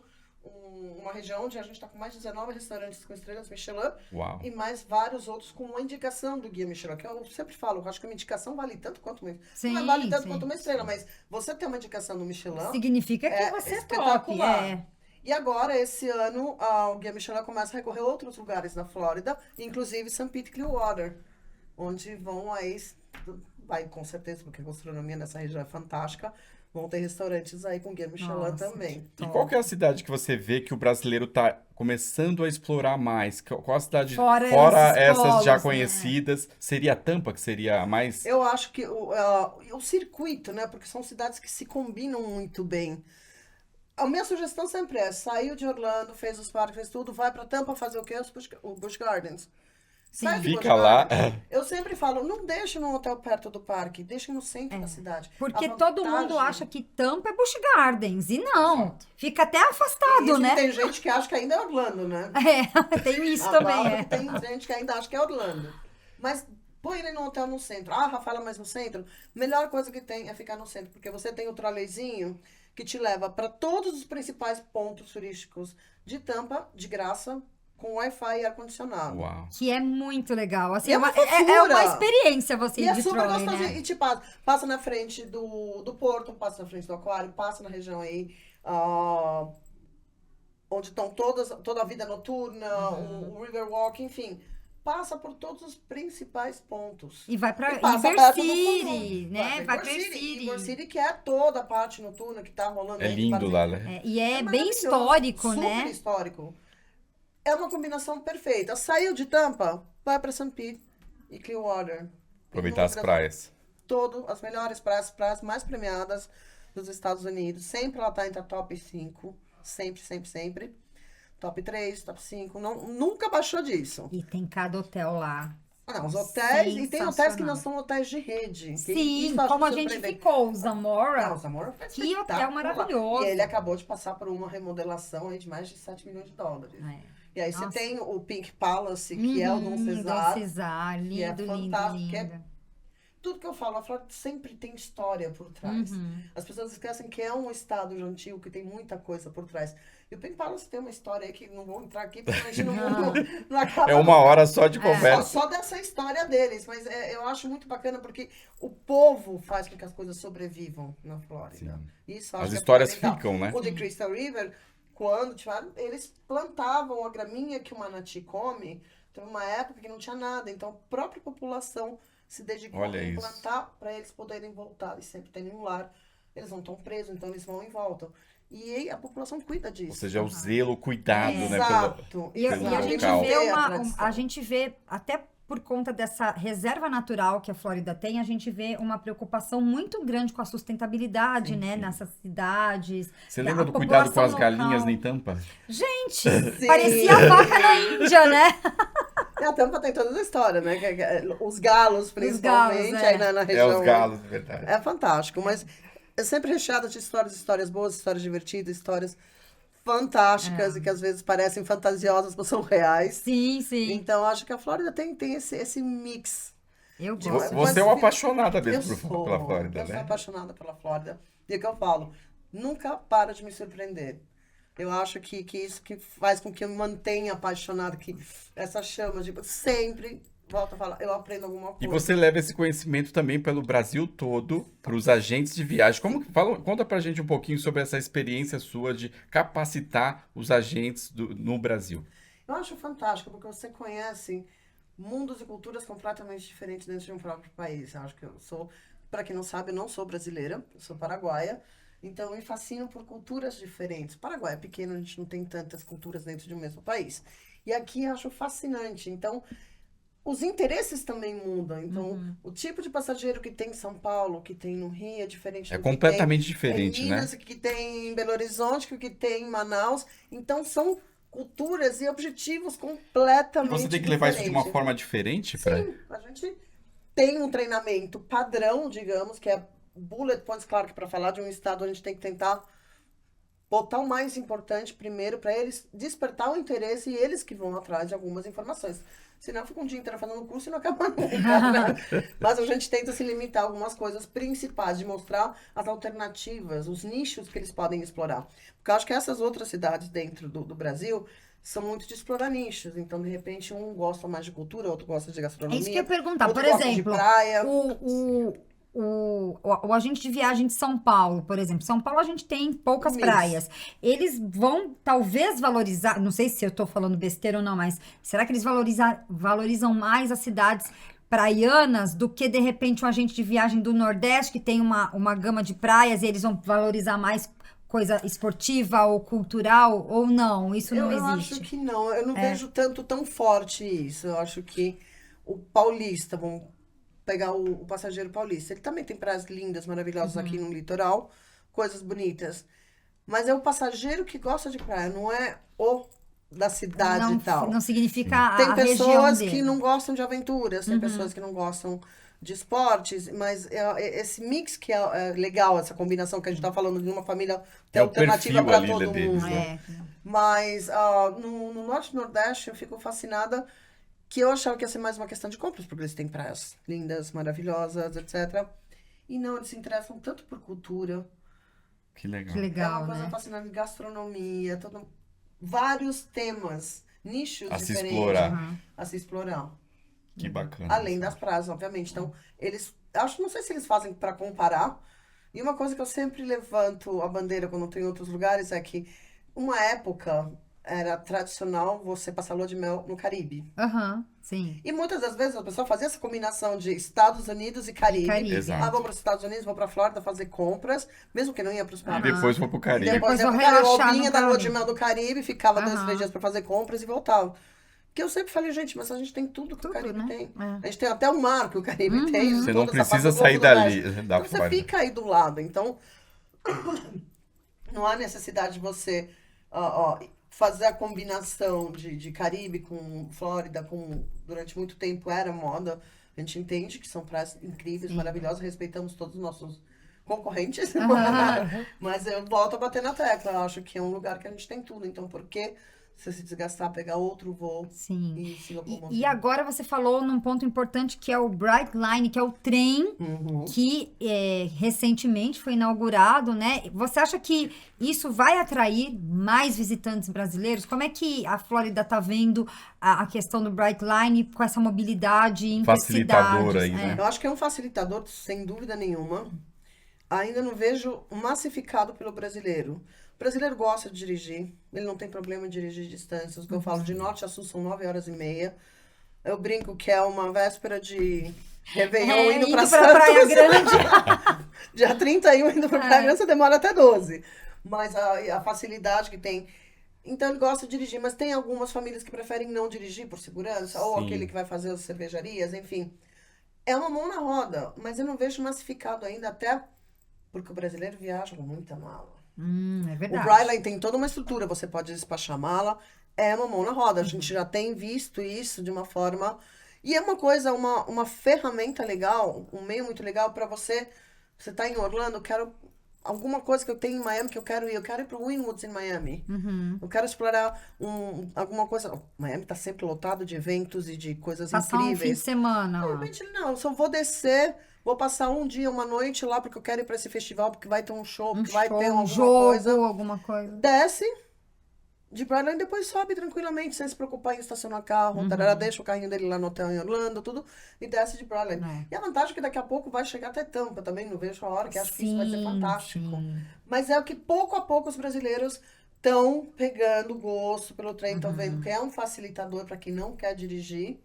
uma região onde a gente está com mais de 19 restaurantes com estrelas Michelin Uau. e mais vários outros com uma indicação do Guia Michelin, que eu sempre falo, eu acho que uma indicação vale tanto quanto uma, Sim, não vale tanto sim. quanto uma estrela, mas você ter uma indicação do Michelin Significa que é você é top. espetacular. É. E agora, esse ano, o Guia Michelin começa a recorrer a outros lugares na Flórida, inclusive St. Pete Clearwater, onde vão aí, vai com certeza, porque a gastronomia nessa região é fantástica, vão ter restaurantes aí com Guia Michelin Nossa, também. E qual que é a cidade que você vê que o brasileiro tá começando a explorar mais? Qual a cidade, Fora esses essas polos, já né? conhecidas, seria a Tampa, que seria a mais... Eu acho que o circuito, né, porque são cidades que se combinam muito bem. A minha sugestão sempre é, saiu de Orlando, fez os parques, fez tudo, vai pra Tampa fazer o quê? O Busch Gardens. Sai de Fica Busch lá. Gardens. Eu sempre falo, não deixe num hotel perto do parque, deixe no centro da cidade. Porque A todo mundo vantagem- acha que Tampa é Busch Gardens. E não. Exato. Fica até E afastado, isso né? tem gente que acha que ainda é Orlando, né? É, tem isso A também. Bárbara, É. que tem gente que ainda acha que é Orlando. Mas põe ele num hotel no centro. Ah, Rafaela, mas no centro? Melhor coisa que tem é ficar no centro, porque você tem o troleizinho que te leva para todos os principais pontos turísticos de Tampa, de graça, com Wi-Fi e ar-condicionado. Uau. Que é muito legal. Assim, E é é uma uma fofura. experiência você E ir é de super trolley, gostosinho. né? E te passa na frente do porto, passa na frente do aquário, passa na região aí onde estão toda a vida noturna, o Riverwalk, enfim. Passa por todos os principais pontos. E vai pra E passa River perto do City, comum. né? Vai pra River River River City. City, que é toda a parte noturna que tá rolando É aí de lindo barzinho. lá, né? É, e é bem maravilhoso, histórico, super né? histórico. É uma combinação perfeita. Saiu de Tampa, vai pra St. Pete e Clearwater. Aproveitar as praias. As melhores praias mais premiadas dos Estados Unidos. Sempre ela tá entre a top 5. Sempre, sempre, sempre. Top 3, top 5. Nunca baixou disso. E tem cada hotel lá. Não, os hotéis. E tem hotéis que não Sensacional. são hotéis de rede. que Sim, isso eu acho como a gente surpreendente. ficou, o Zamora. Não, o Zamora foi Que hotel espetacular. maravilhoso. E ele acabou de passar por uma remodelação aí de mais de 7 milhões de dólares. É. E aí você Nossa. tem o Pink Palace, que é o Dom Cesar. Dom Cesar, que é lindo, lindo, fantástico, que é- lindo. Tudo que eu falo, a Flórida sempre tem história por trás. Uhum. As pessoas esquecem que é um estado antigo, que tem muita coisa por trás. E o Pink Palace tem uma história aí que não vou entrar aqui, porque a gente não acaba... É uma hora só de Só, conversa. só dessa história deles, mas eu acho muito bacana porque o povo faz com que as coisas sobrevivam na Flórida. Sim. Isso eu As acho que é histórias fundamental. ficam, né? O de Crystal River, quando tiveram, eles plantavam a graminha que o manati come. Teve uma época que não tinha nada, então a própria população se dedicou Olha a isso. implantar para eles poderem voltar e sempre terem um lar. Eles não estão presos, então eles vão e voltam. E aí a população cuida disso. Ou seja, é o zelo, o cuidado, né? Exato. E, Pelo e a gente local. vê a tradição. a gente vê, até por conta dessa reserva natural que a Flórida tem, a gente vê uma preocupação muito grande com a sustentabilidade, né? Nessas cidades. Você A lembra do cuidado com as população galinhas local. em Tampa? Gente, Sim. parecia a vaca na Índia, né? E a Tampa tem toda a história, né? Os galos, principalmente, galos, aí na É região. os galos, de verdade. É fantástico, mas é sempre recheado de histórias boas, histórias divertidas, histórias fantásticas e que às vezes parecem fantasiosas, mas são reais. Sim, sim. Então, acho que a Flórida tem esse mix. Eu de- gosto. Você é uma apaixonada Eu mesmo sou, pela Flórida, eu sou né? apaixonada pela Flórida. E é o que eu falo, nunca para de me surpreender. Eu acho que isso que faz com que eu me mantenha apaixonada, que essa chama, tipo, sempre, volto a falar, eu aprendo alguma E coisa. você leva esse conhecimento também pelo Brasil todo, para os agentes de viagem. Conta pra gente um pouquinho sobre essa experiência sua de capacitar os agentes no Brasil. Eu acho fantástico, porque você conhece mundos e culturas completamente diferentes dentro de um próprio país. Eu acho que eu sou, para quem não sabe, eu não sou brasileira, eu sou paraguaia. Então, eu me fascino por culturas diferentes. O Paraguai é pequeno, a gente não tem tantas culturas dentro de um mesmo país. E aqui eu acho fascinante. Então, os interesses também mudam. Então, o tipo de passageiro que tem em São Paulo, que tem no Rio, é diferente É do que tem completamente em diferente, né? Minas, que tem em Belo Horizonte, que tem em Manaus. Então, são culturas e objetivos completamente Você tem que levar isso de uma diferentes. forma diferente para. Sim, a gente tem um treinamento padrão, digamos, que é bullet points, claro que para falar de um estado a gente tem que tentar botar o mais importante primeiro para eles despertar o interesse e eles que vão atrás de algumas informações. Senão fica um dia inteiro fazendo curso e não acaba nunca, né? Mas a gente tenta se limitar a algumas coisas principais, de mostrar as alternativas, os nichos que eles podem explorar. Porque eu acho que essas outras cidades dentro do Brasil são muito de explorar nichos. Então, de repente, um gosta mais de cultura, outro gosta de É gastronomia. isso que eu ia perguntar. outro Por gosta de exemplo, praia. o agente de viagem de São Paulo, por exemplo. São Paulo a gente tem poucas Isso. praias. Eles vão talvez valorizar, não sei se eu tô falando besteira ou não, mas será que eles valorizam mais as cidades praianas do que, de repente, um agente de viagem do Nordeste que tem uma gama de praias e eles vão valorizar mais coisa esportiva ou cultural ou não? Isso não Eu existe. acho que não. Eu não vejo tão forte isso. Eu acho que o paulista, vamos pegar o passageiro paulista, ele também tem praias lindas, maravilhosas aqui no litoral, coisas bonitas. Mas é o passageiro que gosta de praia, não é o da cidade Não, e tal. não significa Tem a região pessoas dele. que não gostam de aventuras, tem pessoas que não gostam de esportes, mas esse mix que é legal, essa combinação que a gente tá falando de uma família ter É o alternativa perfil para ali todo deles, mundo. né? Mas no Norte e Nordeste eu fico fascinada que eu achava que ia ser mais uma questão de compras, porque eles têm praias lindas, maravilhosas, etc. E não, eles se interessam tanto por cultura. Que legal. Que É legal, uma coisa né? fascinante, gastronomia, vários temas, nichos A se diferentes explorar. a se explorar. Que bacana. Além das praias, obviamente. Então, eles, não sei se eles fazem para comparar. E uma coisa que eu sempre levanto a bandeira quando eu tenho em outros lugares é que uma época era tradicional você passar lua de mel no Caribe. Aham, sim. E muitas das vezes a pessoa fazia essa combinação de Estados Unidos e Caribe. Caribe. Exato. Ah, vou para os Estados Unidos, vou para a Flórida fazer compras, mesmo que não ia para os E parques. depois vou pro E Caribe. depois vou ia pro Caribe, eu relaxar vinha no da lua de Caribe. mel do Caribe, ficava 2, 3 Aham. dias para fazer compras e voltava. Que eu sempre falei, gente, mas a gente tem tudo que o Tudo, Caribe né? tem. É. A gente tem até o mar que o Caribe tem. Você não toda essa precisa parte do sair Golfo do dali, México. da Então, você Flórida. fica aí do lado. Então, não há necessidade de você fazer a combinação de Caribe com Flórida, durante muito tempo era moda. A gente entende que são praias incríveis, maravilhosas, respeitamos todos os nossos concorrentes. Mas eu volto a bater na tecla. Eu acho que é um lugar que a gente tem tudo. Então, por que você se desgastar, pegar outro voo Sim. e se locomover? E agora você falou num ponto importante que é o Brightline, que é o trem que recentemente foi inaugurado, né? Você acha que isso vai atrair mais visitantes brasileiros? Como é que a Flórida está vendo a questão do Brightline com essa mobilidade Facilitador intercidades? aí, né? Eu acho que é um facilitador, sem dúvida nenhuma. Ainda não vejo massificado pelo brasileiro. O brasileiro gosta de dirigir, ele não tem problema em dirigir distâncias. O que eu falo, de norte a sul são 9h30. Eu brinco que é uma véspera de Réveillon indo pra Praia Santos. Grande. Dia 31 indo pra Praia Grande, você demora até 12. Mas a facilidade que tem. Então ele gosta de dirigir, mas tem algumas famílias que preferem não dirigir por segurança, ou Sim. aquele que vai fazer as cervejarias, enfim. É uma mão na roda, mas eu não vejo massificado ainda, até porque o brasileiro viaja com muita mala. É O verdade. Brightline tem toda uma estrutura, você pode despachar mala, é uma mão na roda. A gente já tem visto isso de uma forma... E é uma coisa, uma ferramenta legal, um meio muito legal para você... Você tá em Orlando, eu quero... Alguma coisa que eu tenho em Miami que eu quero ir pro Wynwoods em Miami. Eu quero explorar alguma coisa... Miami tá sempre lotado de eventos e de coisas Passar um fim de incríveis. semana. De repente, não, só vou descer... Vou passar um dia, uma noite lá, porque eu quero ir pra esse festival, porque vai ter um show, porque vai ter alguma coisa. Alguma coisa. Desce de Brightline e depois sobe tranquilamente, sem se preocupar em estacionar carro. Tarará, deixa o carrinho dele lá no hotel em Orlando, tudo, e desce de Brightline. E a vantagem é que daqui a pouco vai chegar até Tampa também, não vejo a hora, que acho que isso vai ser fantástico. Sim. Mas é o que pouco a pouco os brasileiros estão pegando gosto pelo trem, estão vendo que é um facilitador para quem não quer dirigir.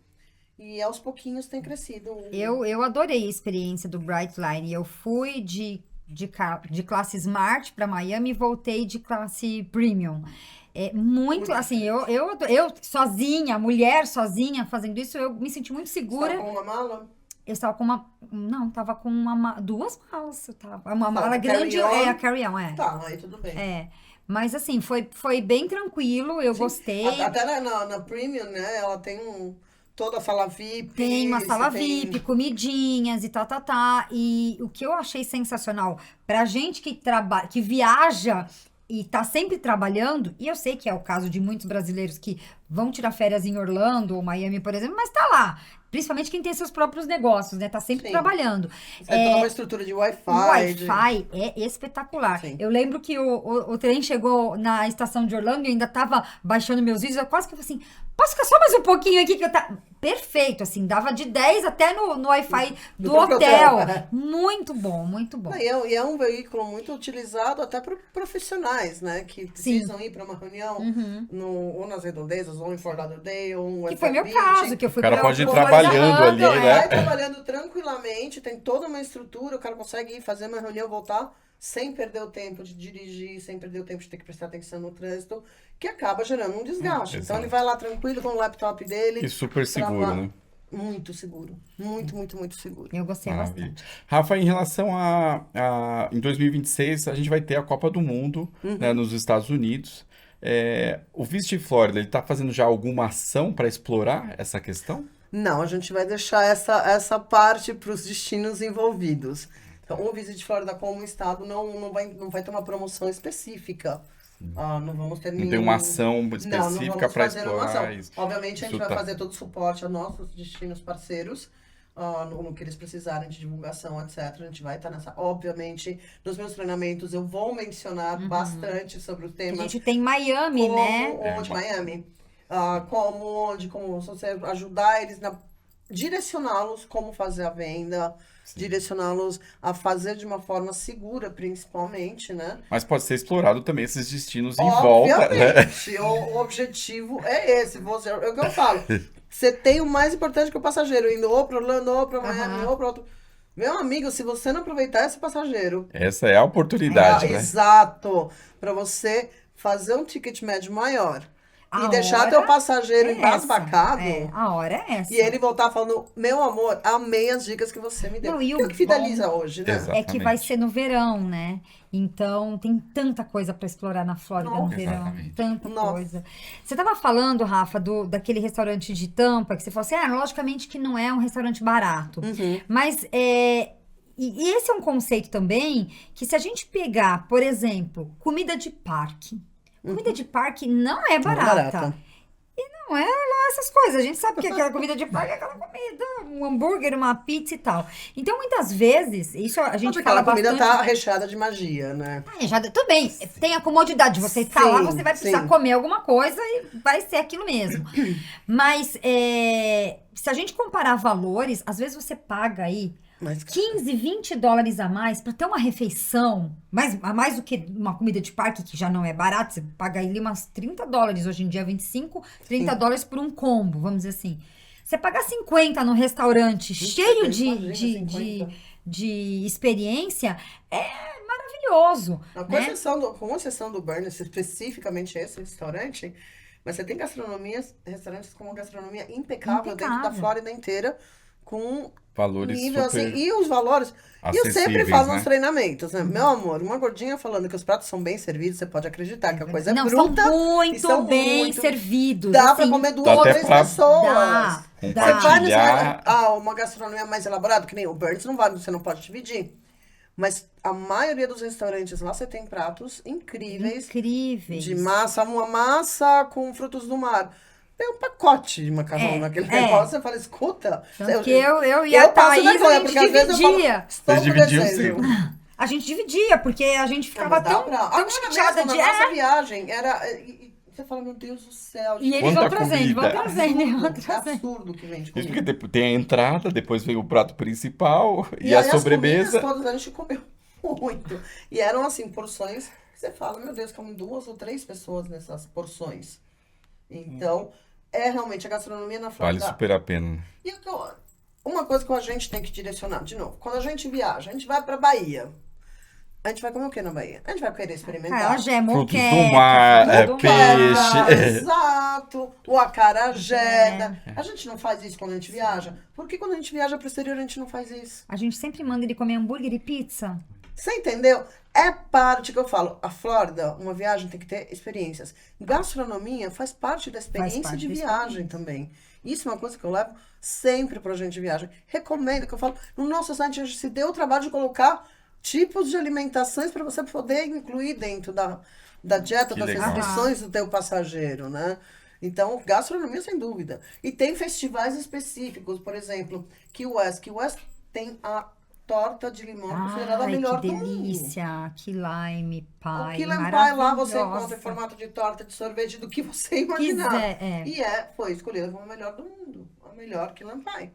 E aos pouquinhos tem crescido. Eu adorei a experiência do Brightline. Eu fui de de classe Smart para Miami e voltei de classe Premium. É muito, assim, eu sozinha, mulher sozinha fazendo isso, eu me senti muito segura. Você tava com uma mala? Eu estava com tava com duas malas. Uma mala Tá, grande, carry-on? a carry-on, é. Tá, aí tudo bem. É. Mas assim, foi bem tranquilo, eu gostei. Até na Premium, né? Ela tem toda a sala VIP. Tem uma sala você VIP, comidinhas e tá. E o que eu achei sensacional, pra gente que viaja e tá sempre trabalhando, e eu sei que é o caso de muitos brasileiros que vão tirar férias em Orlando ou Miami, por exemplo, mas tá lá. Principalmente quem tem seus próprios negócios, né? Tá sempre Sim. trabalhando. Você tem toda uma estrutura de Wi-Fi. O Wi-Fi é espetacular. Sim. Eu lembro que o trem chegou na estação de Orlando e eu ainda tava baixando meus vídeos. Eu quase que falei assim, posso ficar só mais um pouquinho aqui que eu tá... Perfeito, assim, dava de 10 até no Wi-Fi do próprio hotel. hotel. Muito bom, muito bom. E é um veículo muito utilizado até por profissionais, né? Que precisam ir para uma reunião ou nas Redondezas, ou em Fort Lauderdale, ou em Que foi meu West Palm caso, Beach. que eu fui O cara pra- pode ir pra- trabalhando ali, é. né? Vai trabalhando tranquilamente, tem toda uma estrutura, o cara consegue ir fazer uma reunião, voltar, sem perder o tempo de dirigir, sem perder o tempo de ter que prestar atenção no trânsito, que acaba gerando um desgaste. Então exato. ele vai lá tranquilo com o laptop dele. E super seguro, trabalha. né? Muito seguro. Muito seguro. Eu gostei Maravilha. bastante. Rafa, em relação em 2026, a gente vai ter a Copa do Mundo, né, nos Estados Unidos. O Visit Florida, ele está fazendo já alguma ação para explorar essa questão? Não, a gente vai deixar essa parte para os destinos envolvidos. Então, o Visit Florida como estado não vai ter uma promoção específica. Não vamos ter Não tem uma ação não específica vamos para fazer uma ação. explorar isso. Obviamente, a gente Isso vai tá. fazer todo o suporte a nossos destinos parceiros, no que eles precisarem de divulgação, etc. A gente vai estar nessa. Obviamente, nos meus treinamentos eu vou mencionar bastante sobre o A tema. gente tem Miami, né? Onde, Miami. Como você ajudar eles direcioná-los como fazer a venda, direcioná-los a fazer de uma forma segura, principalmente, né? Mas pode ser explorado também esses destinos em volta, né? Obviamente, o objetivo é esse. É o que eu falo. Você tem o mais importante que o passageiro, indo ou para Orlando, ou para Miami, ou para outro. Meu amigo, se você não aproveitar esse passageiro... Essa é a oportunidade, né? Exato. Para você fazer um ticket médio maior. A E deixar hora teu passageiro é embasbacado. a hora é essa. E ele voltar falando, meu amor, amei as dicas que você me deu. Não, e Que é o o que fideliza hoje, né? Exato. É que vai Exatamente. ser no verão, né? Então, tem tanta coisa para explorar na Flórida no Nossa. verão. Exatamente. Tanta Nossa. coisa. Você tava falando, Rafa, daquele restaurante de Tampa, que você falou assim, logicamente que não é um restaurante barato. Mas, e esse é um conceito também, que se a gente pegar, por exemplo, comida de parque. Comida de parque não é barata. Não é lá essas coisas. A gente sabe que aquela comida de parque é aquela comida, um hambúrguer, uma pizza e tal. Então, muitas vezes, isso a gente Porque fala aquela comida bastante. tá recheada de magia, né? Tudo bem, tem a comodidade de você estar lá, Sim, você vai precisar sim. comer alguma coisa e vai ser aquilo mesmo. Mas, se a gente comparar valores, às vezes você paga aí Mas 15, 20 dólares a mais para ter uma refeição, a mais do que uma comida de parque, que já não é barato, você paga ali umas 30 dólares, hoje em dia 25, 30 dólares por um combo, vamos dizer assim. Você pagar 50 no restaurante cheio imagina, de 50. de experiência, é maravilhoso. Com né? exceção do Burns, especificamente esse restaurante, mas você tem restaurantes com uma gastronomia impecável dentro da Impecável. Flórida inteira, com Valores nível super assim, e os valores. E eu sempre acessíveis, falo né? nos treinamentos, né? Meu amor, uma gordinha falando que os pratos são bem servidos, você pode acreditar que a coisa é Não, bruta. são e muito são bem muito- servidos. Dá pra assim, comer duas Dá ou até três pra- pessoas. Dá. Você vai Compartilhar. uma gastronomia mais elaborada, que nem o Burns, você não pode dividir. Mas a maioria dos restaurantes lá, você tem pratos incríveis. Incríveis. De massa, uma massa com frutos do mar. Tem um pacote de macarrão naquele é. negócio. Você fala, escuta. Tanto que eu e a passo Thaís, vergonha, a gente porque às vezes eu falo, dividia. estou Vocês com dividiam desejo. sempre. A gente dividia, porque a gente ficava tão Agora chateada mesmo, de... na nossa viagem, e você fala, meu Deus do céu. E eles Quanta vão trazendo, vão comida. trazendo. É absurdo que vende Isso comida. porque tem a entrada, depois vem o prato principal e aí a as sobremesa. comidas todas a gente comeu muito. E eram, assim, porções que você fala, meu Deus, comem 2 ou 3 pessoas nessas porções. Então, é realmente a gastronomia na Vale Flórida. super a pena. E uma coisa que a gente tem que direcionar, de novo, quando a gente viaja, a gente vai pra Bahia. A gente vai comer o que na Bahia? A gente vai querer experimentar. Acarajé, Frutos moqueca. do mar, frutos do mar. peixe. Exato. O acarajé. A gente não faz isso quando a gente viaja. Por que quando a gente viaja pro exterior a gente não faz isso? A gente sempre manda ele comer hambúrguer e pizza. Você entendeu? É parte que eu falo. A Flórida, uma viagem tem que ter experiências. Gastronomia faz parte da experiência parte de da viagem também. Isso é uma coisa que eu levo sempre pra gente de viagem. Recomendo que eu falo. No nosso site a gente se deu o trabalho de colocar tipos de alimentações para você poder incluir dentro da dieta, Que das legal. restrições do teu passageiro, né? Então, gastronomia sem dúvida. E tem festivais específicos, por exemplo, Key West. Key West tem a torta de limão considerada a melhor que do mundo. delícia. Que lime O pie, Key Lime Pie lá você maravilhosa. encontra em formato de torta, de sorvete, do que você imaginar. Quiser, E foi escolhida como a melhor do mundo. A melhor Key Lime Pie.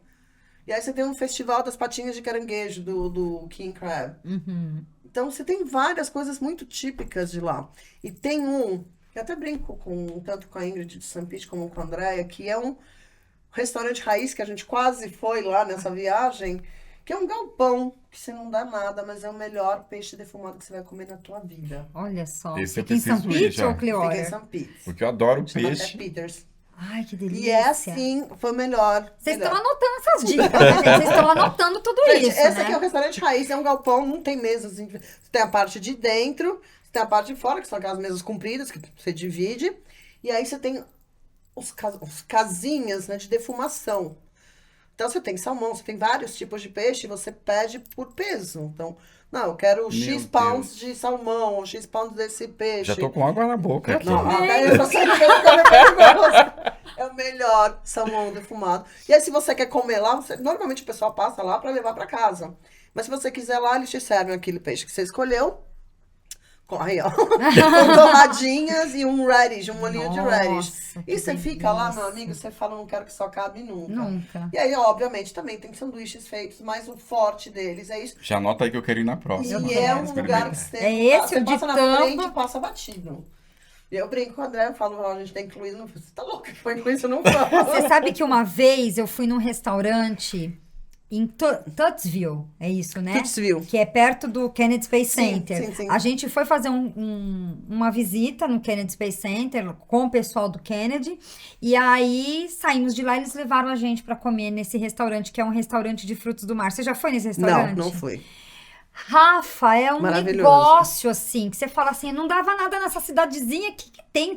E aí você tem um festival das patinhas de caranguejo, do King Crab. Uhum. Então você tem várias coisas muito típicas de lá. E tem um, que eu até brinco tanto com a Ingrid de St. Pete como com a Andrea, que é um restaurante raiz que a gente quase foi lá nessa viagem, que é um galpão, que você não dá nada, mas é o melhor peixe defumado que você vai comer na tua vida. Olha só. Esse eu Fica em São preciso ir Pete já. ou Fica em Cleória? St. Pete. Porque eu adoro Chama peixe. Peters. Ai, que delícia. E é assim, foi o melhor. Vocês melhor. estão anotando essas dicas, né, gente? Vocês estão anotando tudo Gente, isso, esse né? aqui é o restaurante raiz, é um galpão, não tem mesas. Você tem a parte de dentro, você tem a parte de fora, que são aquelas mesas compridas, que você divide. E aí você tem os casinhas, né, de defumação. Então você tem salmão, você tem vários tipos de peixe, você pede por peso. Então, não, eu quero X pounds de salmão, ou X pounds desse peixe. Já tô com água na boca aqui. Não, até eu já sei que eu quero comer. É o melhor salmão defumado. E aí, se você quer comer lá, normalmente o pessoal passa lá para levar para casa. Mas se você quiser lá, eles te servem aquele peixe que você escolheu. Aí, ó. Com torradinhas e um radish, um molhinho de radish. Nossa, E que você fica lá, meu delícia. amigo, você fala, não quero que só cabe nunca. Nunca. E aí, obviamente, também tem sanduíches feitos, mas o forte deles é isso. Já anota aí que eu quero ir na próxima. E é um lugar que você, É esse você o de passa na tampa. frente e passa batido. E eu brinco com o André, eu falo, ó, a gente tem que incluir. Não, você tá louca que foi incluir isso? Não vamos. Você sabe que uma vez eu fui num restaurante em Tutsville, é isso, né? Tutsville. Que é perto do Kennedy Space Sim, Center. sim, sim. A gente foi fazer uma visita no Kennedy Space Center com o pessoal do Kennedy. E aí saímos de lá e eles levaram a gente para comer nesse restaurante, que é um restaurante de frutos do mar. Você já foi nesse restaurante? Não fui. Rafa, é um Maravilhoso. negócio assim, que você fala assim, não dava nada nessa cidadezinha, que tem?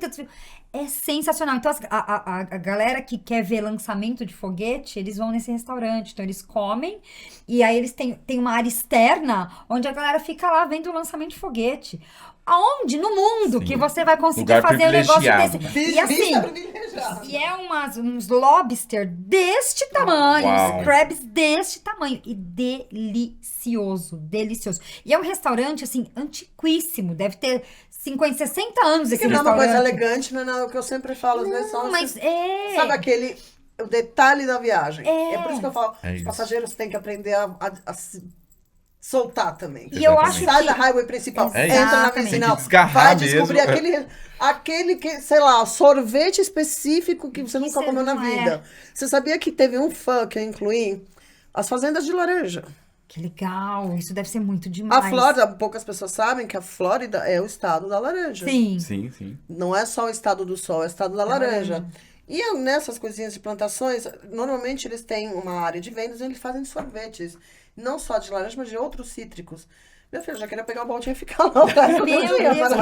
É sensacional. Então, a galera que quer ver lançamento de foguete, eles vão nesse restaurante. Então, eles comem e aí eles têm uma área externa onde a galera fica lá vendo o lançamento de foguete. Aonde? No mundo Sim. que você vai conseguir Lugar fazer um negócio privilegiado, desse. né? E assim, privilegiado. e é uns lobster deste tamanho, Uau. uns crabs deste tamanho. E delicioso, delicioso. E é um restaurante, assim, antiquíssimo. Deve ter 50, 60 anos esse Que não é uma restaurante. coisa elegante, não é o que eu sempre falo. Às vezes só Não, mas esses- é... Sabe aquele... O detalhe da viagem. É. É por isso que eu falo, É os isso. passageiros têm que aprender a se soltar também. E eu acho Sai da que... highway principal, É entra na Exatamente. vizinal, Tem que desgarrar vai descobrir mesmo. aquele que, sei lá, sorvete específico que você Que nunca você comeu na não vida. Você sabia que teve um fã que eu incluí? As fazendas de laranja. Que legal, isso deve ser muito demais. A Flórida, poucas pessoas sabem que a Flórida é o estado da laranja. Sim. Sim, sim. Não é só o estado do sol, é o estado da laranja. E nessas coisinhas de plantações, normalmente eles têm uma área de vendas e eles fazem sorvetes. Não só de laranja, mas de outros cítricos. Meu filho, eu já queria pegar o balde e ficar lá. Meu Deus,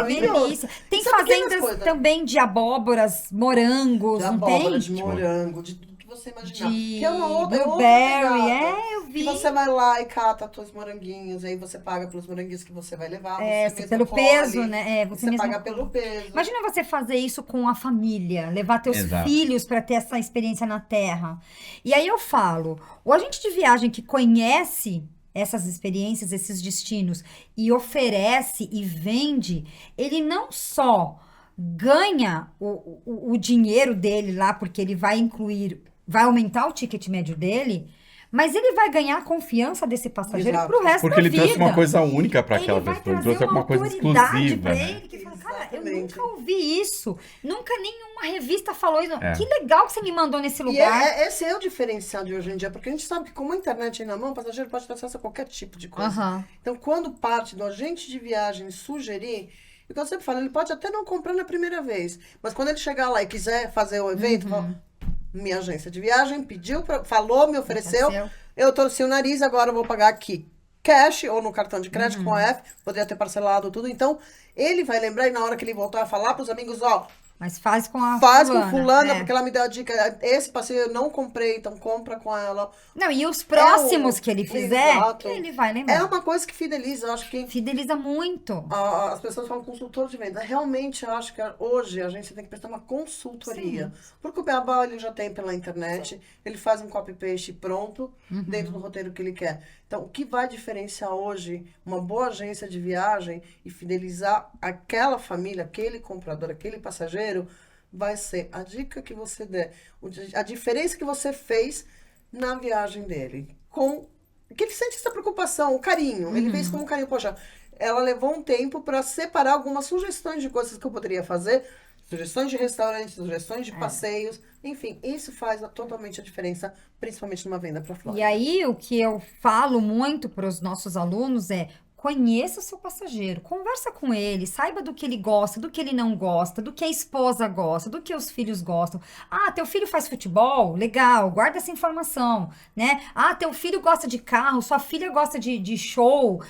que delícia. Tem São pequenas fazendas coisas. também de abóboras, morangos, De não abóbora, tem? de morango, de tudo que você imaginar. De Que é uma outra blueberry, pegada. eu vi. Que você vai lá e cata os teus moranguinhos, aí você paga pelos moranguinhos que você vai levar. É, você mesmo pelo colhe, peso, né? É, você mesmo paga pelo peso. Imagina você fazer isso com a família, levar teus Exato. filhos para ter essa experiência na Terra. E aí eu falo, o agente de viagem que conhece essas experiências, esses destinos, e oferece e vende, ele não só ganha o dinheiro dele lá, porque ele vai incluir, vai aumentar o ticket médio dele, mas ele vai ganhar a confiança desse passageiro Exato. pro resto Porque da ele vida. trouxe uma coisa única para Ele aquela vai pessoa. Ele trazer trouxe alguma coisa autoridade exclusiva, pra né? ele, que fala, cara, eu Exatamente. nunca ouvi isso. Nunca nenhuma revista falou isso. É. Que legal que você me mandou nesse E lugar. esse é o diferencial de hoje em dia, porque a gente sabe que com a internet aí na mão, o passageiro pode ter acesso a qualquer tipo de coisa. Aham. Então, quando parte do agente de viagem sugerir, e que eu sempre falo, ele pode até não comprar na primeira vez, mas quando ele chegar lá e quiser fazer o evento, minha agência de viagem pediu, falou, me ofereceu, eu torci o nariz, agora eu vou pagar aqui cash ou no cartão de crédito com a F, poderia ter parcelado tudo. Então, ele vai lembrar e na hora que ele voltar a falar para os amigos, ó, Mas faz com a faz fulana. com fulana, É. porque ela me deu a dica, esse passeio eu não comprei, então compra com ela. Não, e os próximos É o- que ele fizer, Exato. ele vai lembrar. É uma coisa que fideliza, eu acho que Fideliza muito. as pessoas falam consultor de venda. Realmente, eu acho que hoje a gente tem que prestar uma consultoria. Porque o Beabá ele já tem pela internet, ele faz um copy-paste pronto, dentro do roteiro que ele quer. Então, o que vai diferenciar hoje uma boa agência de viagem e fidelizar aquela família, aquele comprador, aquele passageiro, vai ser a dica que você der, a diferença que você fez na viagem dele. Que ele sente essa preocupação, o carinho. Ele vê isso como um carinho. Poxa, ela levou um tempo para separar algumas sugestões de coisas que eu poderia fazer, sugestões de restaurantes, sugestões de passeios. Enfim, isso faz totalmente a diferença, principalmente numa venda para fora. E aí, o que eu falo muito para os nossos alunos é: conheça o seu passageiro, conversa com ele, saiba do que ele gosta, do que ele não gosta, do que a esposa gosta, do que os filhos gostam. Ah, teu filho faz futebol? Legal, guarda essa informação, né? Ah, teu filho gosta de carro, sua filha gosta de show,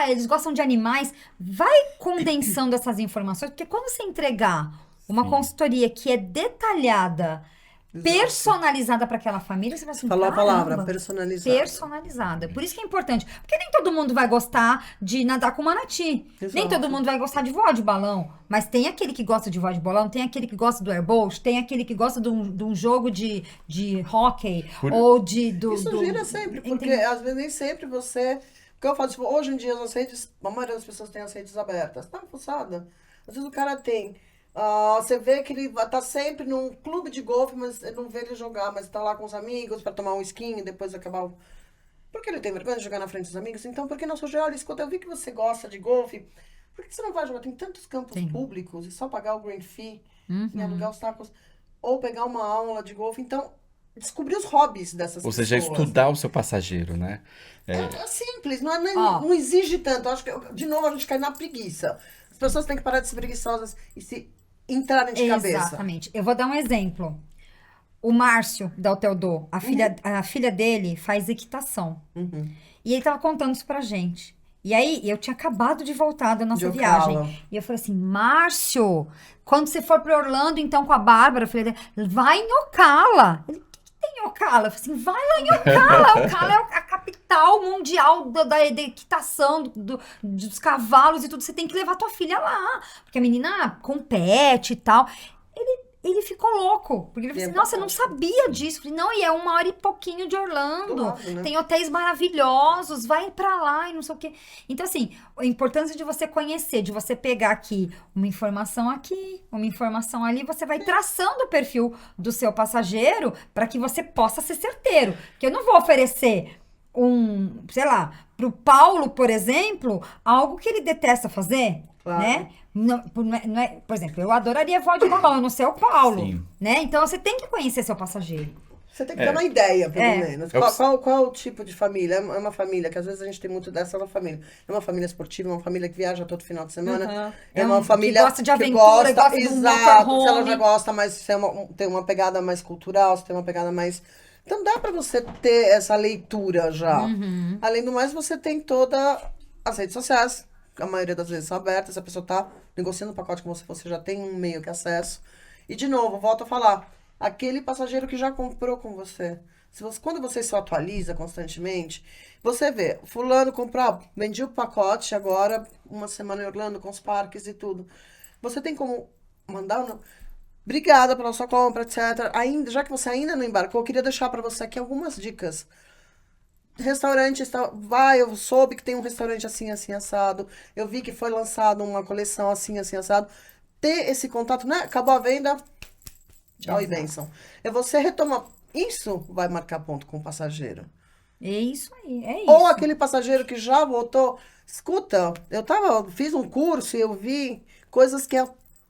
eles gostam de animais. Vai condensando essas informações, porque quando você entregar uma consultoria que é detalhada, personalizada para aquela família, você vai assim, Falou a palavra, "Caramba, personalizada. personalizada. Por isso que é importante. Porque nem todo mundo vai gostar de nadar com manati. Exato. Nem todo mundo vai gostar de voar de balão. Mas tem aquele que gosta de voar de balão, tem aquele que gosta do airboat, tem aquele que gosta de um jogo de hockey. Ou Isso gira sempre, porque às vezes nem sempre você... O que eu falo, tipo, hoje em dia as redes, a maioria das pessoas tem as redes abertas. Tá fuçada. Às vezes o cara tem... você vê que ele tá sempre num clube de golfe, mas não vê ele jogar, mas tá lá com os amigos para tomar um skin e depois acabar o... Porque ele tem vergonha de jogar na frente dos amigos? Então, por que não sugerir? Olha, escuta, eu vi que você gosta de golfe. Por que você não vai jogar? Tem tantos campos públicos, e só pagar o green fee e alugar os tacos. Ou pegar uma aula de golfe. Então, descobrir os hobbies dessas Ou pessoas. seja, estudar o seu passageiro, né? É simples, não exige tanto. Eu acho que, de novo, a gente cai na preguiça. As pessoas têm que parar de ser preguiçosas e se entrarem de cabeça. Exatamente. Eu vou dar um exemplo. O Márcio, da Hotel Do, a filha dele faz equitação. E ele tava contando isso pra gente. E aí, eu tinha acabado de voltar da nossa De viagem. Ocala. E eu falei assim, Márcio, quando você for pra Orlando, então, com a Bárbara, filha dele, vai em Ocala. Ele, o que tem em Ocala? Eu falei assim, vai lá em Ocala. Ocala é a capital mundial da equitação, dos cavalos e tudo. Você tem que levar tua filha lá. Porque a menina compete e tal. Ele ficou louco. Porque ele falou assim, nossa, eu não sabia disso. Eu falei, não, e é 1 hora e pouquinho de Orlando. Do lado, né? Tem hotéis maravilhosos, vai pra lá e não sei o quê. Então, assim, a importância de você conhecer, de você pegar aqui, uma informação ali, você vai traçando o perfil do seu passageiro para que você possa ser certeiro. Porque eu não vou oferecer sei lá, pro Paulo, por exemplo, algo que ele detesta fazer, Claro. né? Não é, por exemplo, eu adoraria voar de balão, eu não sei o Paulo, Sim. né? Então, você tem que conhecer seu passageiro. Você tem que ter uma ideia, pelo menos. Eu- Qual o tipo de família? É uma família, que às vezes a gente tem muito dessa na família. É uma família esportiva, uma família que viaja todo final de semana. É uma família que gosta de aventura, gosta de um exato, se ela motorhome. já gosta mais, se tem uma pegada mais cultural, se tem uma pegada mais... Então dá pra você ter essa leitura já. Além do mais, você tem todas as redes sociais, a maioria das vezes são abertas, se a pessoa tá negociando o pacote com você já tem um meio que acesso. E de novo, volto a falar, aquele passageiro que já comprou com você. Quando você se atualiza constantemente, você vê, fulano comprou, vendi o pacote agora, 1 semana em Orlando com os parques e tudo. Você tem como mandar ou não? Obrigada pela sua compra, etc. Já que você ainda não embarcou, eu queria deixar para você aqui algumas dicas. Restaurante, eu soube que tem um restaurante assim, assim, assado. Eu vi que foi lançado uma coleção assim, assim, assado. Ter esse contato, né? Acabou a venda, tchau e bênção. É você retomar. Isso vai marcar ponto com o passageiro. É isso aí, é isso. Ou aquele passageiro que já voltou. Escuta, fiz um curso e eu vi coisas que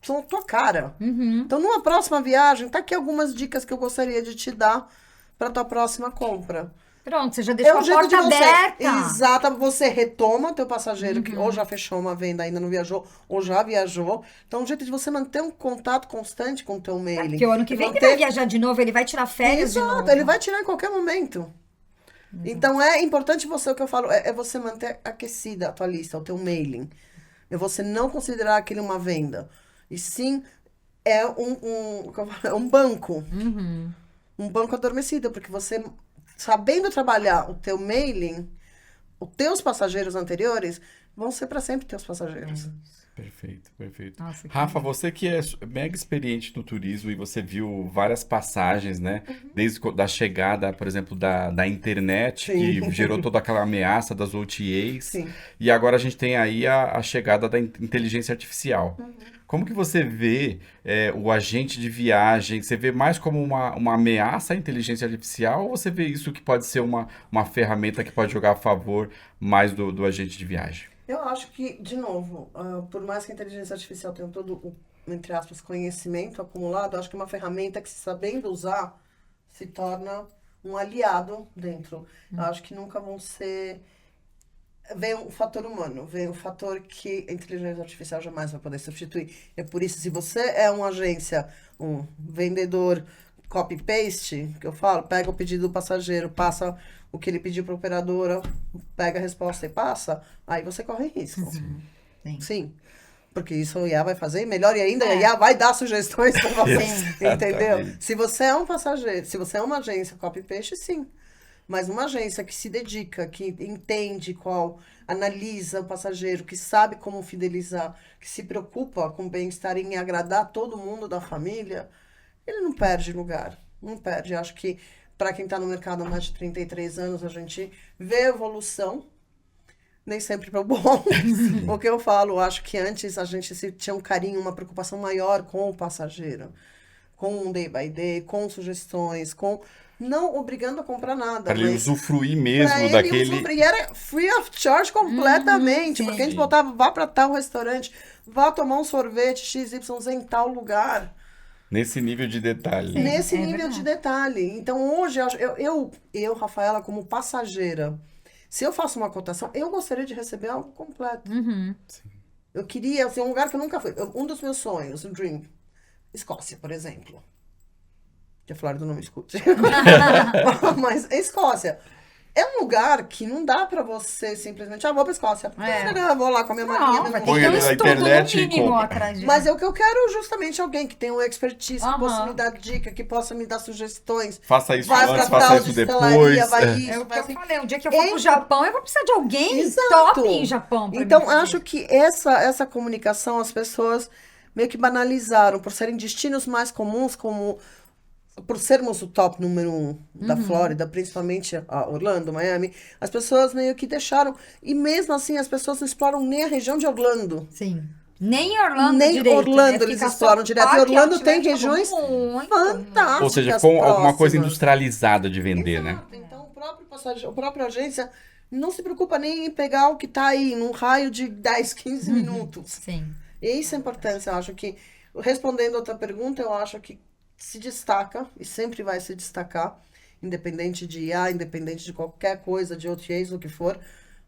são a tua cara. Uhum. Então, numa próxima viagem, tá aqui algumas dicas que eu gostaria de te dar para tua próxima compra. Pronto, você já deixou a porta aberta. Exato, você retoma teu passageiro que ou já fechou uma venda, ainda não viajou, ou já viajou. Então, um jeito de você manter um contato constante com o teu mailing. Porque o ano que vem ele vai viajar de novo, ele vai tirar férias de novo. Ele vai tirar em qualquer momento. Então, é importante o que eu falo, é você manter aquecida a tua lista, o teu mailing. É você não considerar aquilo uma venda. E sim, é um banco. Uhum. Um banco adormecido, porque você, sabendo trabalhar o teu mailing, os teus passageiros anteriores vão ser para sempre teus passageiros. Perfeito, perfeito. Nossa, Rafa, você que é mega experiente no turismo e você viu várias passagens, né? Desde da chegada, por exemplo, da internet, Sim. que gerou toda aquela ameaça das OTAs. Sim. E agora a gente tem aí a chegada da inteligência artificial. Como que você vê o agente de viagem? Você vê mais como uma ameaça à inteligência artificial ou você vê isso que pode ser uma ferramenta que pode jogar a favor mais do agente de viagem? Eu acho que, de novo, por mais que a inteligência artificial tenha todo o, entre aspas, conhecimento acumulado, eu acho que é uma ferramenta que, se sabendo usar, se torna um aliado dentro. Eu acho que nunca vão ser... Vem o fator humano, vem o fator que a inteligência artificial jamais vai poder substituir. É por isso, se você é uma agência, um vendedor copy-paste, que eu falo, pega o pedido do passageiro, passa o que ele pediu para a operadora, pega a resposta e passa, aí você corre risco. Sim. Porque isso o IA vai fazer, e melhor ainda, a IA vai dar sugestões para você, entendeu? Se você é um passageiro, se você é uma agência copy-paste, sim. Mas uma agência que se dedica, que entende analisa o passageiro, que sabe como fidelizar, que se preocupa com o bem-estar em agradar todo mundo da família, ele não perde lugar. Não perde. Acho que para quem está no mercado há mais de 33 anos, a gente vê evolução, nem sempre para o bom. O que eu falo, acho que antes a gente tinha um carinho, uma preocupação maior com o passageiro, com um day by day, com sugestões, não obrigando a comprar nada. Para ele usufruir mesmo daquele... E era free of charge completamente. Porque a gente botava, vá para tal restaurante, vá tomar um sorvete XYZ em tal lugar. Nesse nível de detalhe. Sim, Nesse nível verdade. de detalhe. Então, hoje, eu, Rafaela, como passageira, se eu faço uma cotação, eu gostaria de receber algo completo. Eu queria, assim, um lugar que eu nunca fui. Um dos meus sonhos, o Dream. Escócia, por exemplo. Que a Flórida não me escute. Mas Escócia é um lugar que não dá pra você simplesmente, vou pra Escócia. Vou lá com a minha malinha. Não, vai ter Põe que ter um ele na estudo internet no e mínimo compra. atrás disso. Mas é o que eu quero justamente alguém que tenha uma expertise, que possa me dar dica, que possa me dar sugestões. Faça isso Vai antes, pra faça tal isso destelaria, depois. vai É isso, o que vai eu assim. falei, o dia que eu for pro Japão, eu vou precisar de alguém Exato. top em Japão. pra Então, mim fazer acho que essa comunicação, as pessoas meio que banalizaram, por serem destinos mais comuns, como por sermos o top número 1 da Flórida, principalmente a Orlando, Miami, as pessoas meio que deixaram, e mesmo assim as pessoas não exploram nem a região de Orlando. Sim. Nem Orlando Nem direito, Orlando né? eles Fica só exploram direto. E Parque Orlando tem Atlético, regiões muito. fantásticas. Ou seja, com alguma coisa próximas. industrializada de vender, né? Exato. Então, o próprio agência não se preocupa nem em pegar o que está aí, num raio de 10, 15 minutos. Sim. E isso é importante, eu acho que, respondendo a outra pergunta, eu acho que se destaca, e sempre vai se destacar, independente de IA, independente de qualquer coisa, de OTAs, o que for,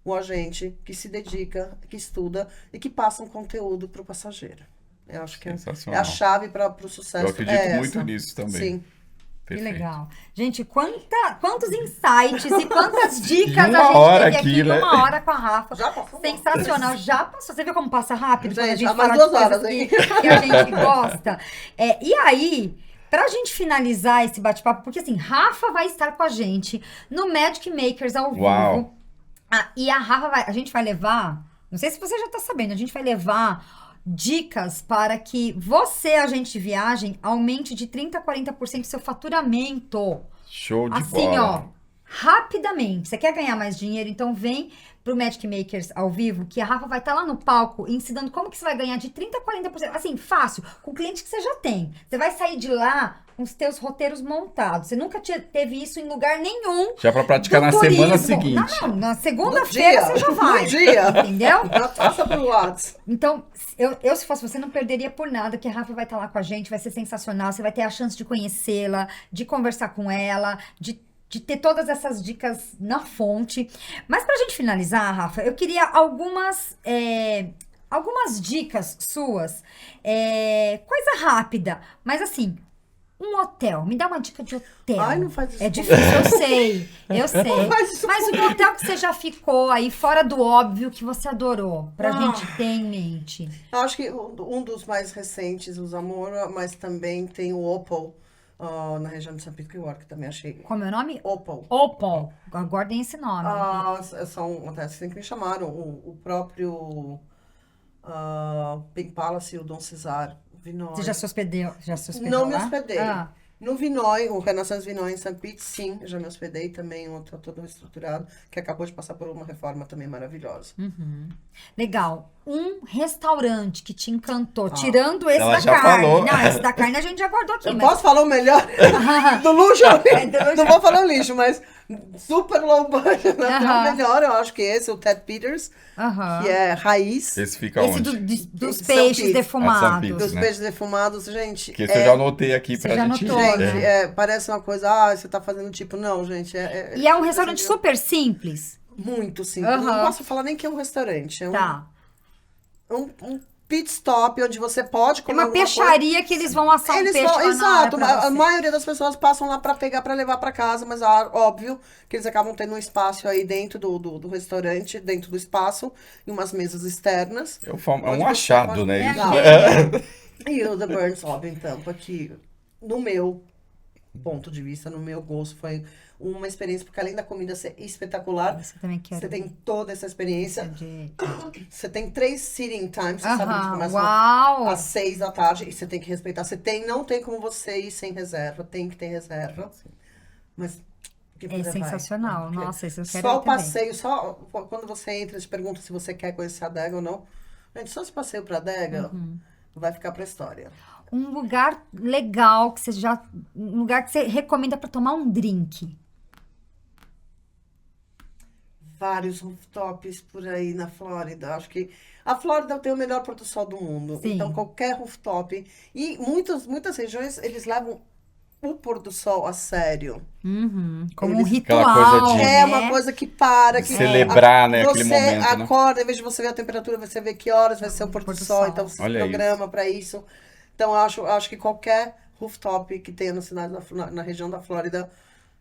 o agente que se dedica, que estuda e que passa um conteúdo para o passageiro. Eu acho que é Sensacional. a chave para o sucesso. Eu acredito é muito essa. nisso também. Sim. Que Perfeito. legal. Gente, quantos insights e quantas dicas Em uma a gente hora teve aqui, aqui né? em uma hora com a Rafa. Já passou. Sensacional. Já passou. Você viu como passa rápido quando a Gente, gente há mais fala de 2 horas, coisas hein? que a gente gosta? E aí, pra gente finalizar esse bate-papo, porque assim, Rafa vai estar com a gente no Magic Makers ao vivo. Uau. E a gente vai levar, não sei se você já tá sabendo, a gente vai levar dicas para que você, agente de viagem, aumente de 30% a 40% seu faturamento. Show de Assim, bola. ó. rapidamente. Você quer ganhar mais dinheiro? Então vem pro Magic Makers ao vivo, que a Rafa vai estar lá no palco ensinando como que você vai ganhar de 30% a 40%. Assim, fácil, com o cliente que você já tem. Você vai sair de lá com os teus roteiros montados. Você nunca teve isso em lugar nenhum. Já pra praticar do na turismo. semana seguinte. Não, na segunda-feira você já vai. No dia. Entendeu? Já passa pro WhatsApp. Então, eu se fosse você, não perderia por nada, que a Rafa vai estar lá com a gente, vai ser sensacional, você vai ter a chance de conhecê-la, de conversar com ela, de ter todas essas dicas na fonte. Mas pra gente finalizar, Rafa, eu queria algumas dicas suas, coisa rápida, mas assim, um hotel, me dá uma dica de hotel. Ai, não faz isso. É difícil, eu sei. Não faz isso Mas um hotel que você já ficou aí, fora do óbvio, que você adorou, pra gente ter em mente. Eu acho que um dos mais recentes, o Zamora, mas também tem o Opal, na região de St. Petersburg, que também achei. Como é o nome? Opal. Opal. Guardem esse nome. São até assim que me chamaram. O próprio Pink Palace e o Dom Cesar Vinoy. Você já se hospedou? Não me lá? hospedei. Ah, No Vinoy, o Renaissance Vinoy em St. Pete, sim, eu já me hospedei também, um hotel todo reestruturado, que acabou de passar por uma reforma também maravilhosa. legal. Um restaurante que te encantou, tirando esse ela da já carne. falou. Não, esse da carne a gente já guardou aqui. Eu Mas... posso falar o melhor? Do luxo? do luxo. Não vou falar o lixo, mas super low budget, né? Aham. O melhor, eu acho que esse, o Ted Peters, Aham. que é raiz. Esse fica Esse onde? dos São peixes Pete. defumados. Pete. Dos né? peixes defumados, gente. Que esse eu já anotei aqui Você pra já gente. anotou, Gente, né? parece uma coisa, você tá fazendo tipo, não, gente. E é um restaurante super simples. Muito simples. Aham. Não posso falar nem que é um restaurante. É Tá. um pit stop onde você pode É comer uma alguma coisa. peixaria que eles vão assar Eles um peixe vão, lá na hora exato, pra a você. maioria das pessoas passam lá pra pegar, pra levar pra casa, mas óbvio que eles acabam tendo um espaço aí dentro do restaurante, dentro do espaço, e umas mesas externas. É Onde um você achado, pode- né? É Isso. aquele- E o The Burns, óbvio, em Tampa, que no meu ponto de vista, no meu gosto, foi uma experiência, porque além da comida ser espetacular, Você também quer. você tem toda essa experiência. De... Você tem 3 sitting times, você sabe que Aham, começa uau! às 6 da tarde e você tem que respeitar. Não tem como você ir sem reserva, tem que ter reserva. Mas que É você vai? sensacional. Porque Nossa, isso eu quero só ir o também. passeio, só quando você entra, eles perguntam se você quer conhecer a adega ou não. Gente, só esse passeio pra adega vai ficar pra história. Um lugar legal que você já. Um lugar que você recomenda pra tomar um drink. Vários rooftops por aí na Flórida. Acho que a Flórida tem o melhor pôr do sol do mundo. Sim. Então, qualquer rooftop. E muitas regiões, eles levam o pôr do sol a sério. Como um Eles- ritual. Aquela coisa de- né? É uma coisa que para. Que Celebrar, né, aquele Você momento, né? acorda, em vez de você ver a temperatura, você vê que horas vai ser o pôr do sol. Então, você se Olha programa para isso. Então, eu acho que qualquer rooftop que tenha na cidade, na região da Flórida,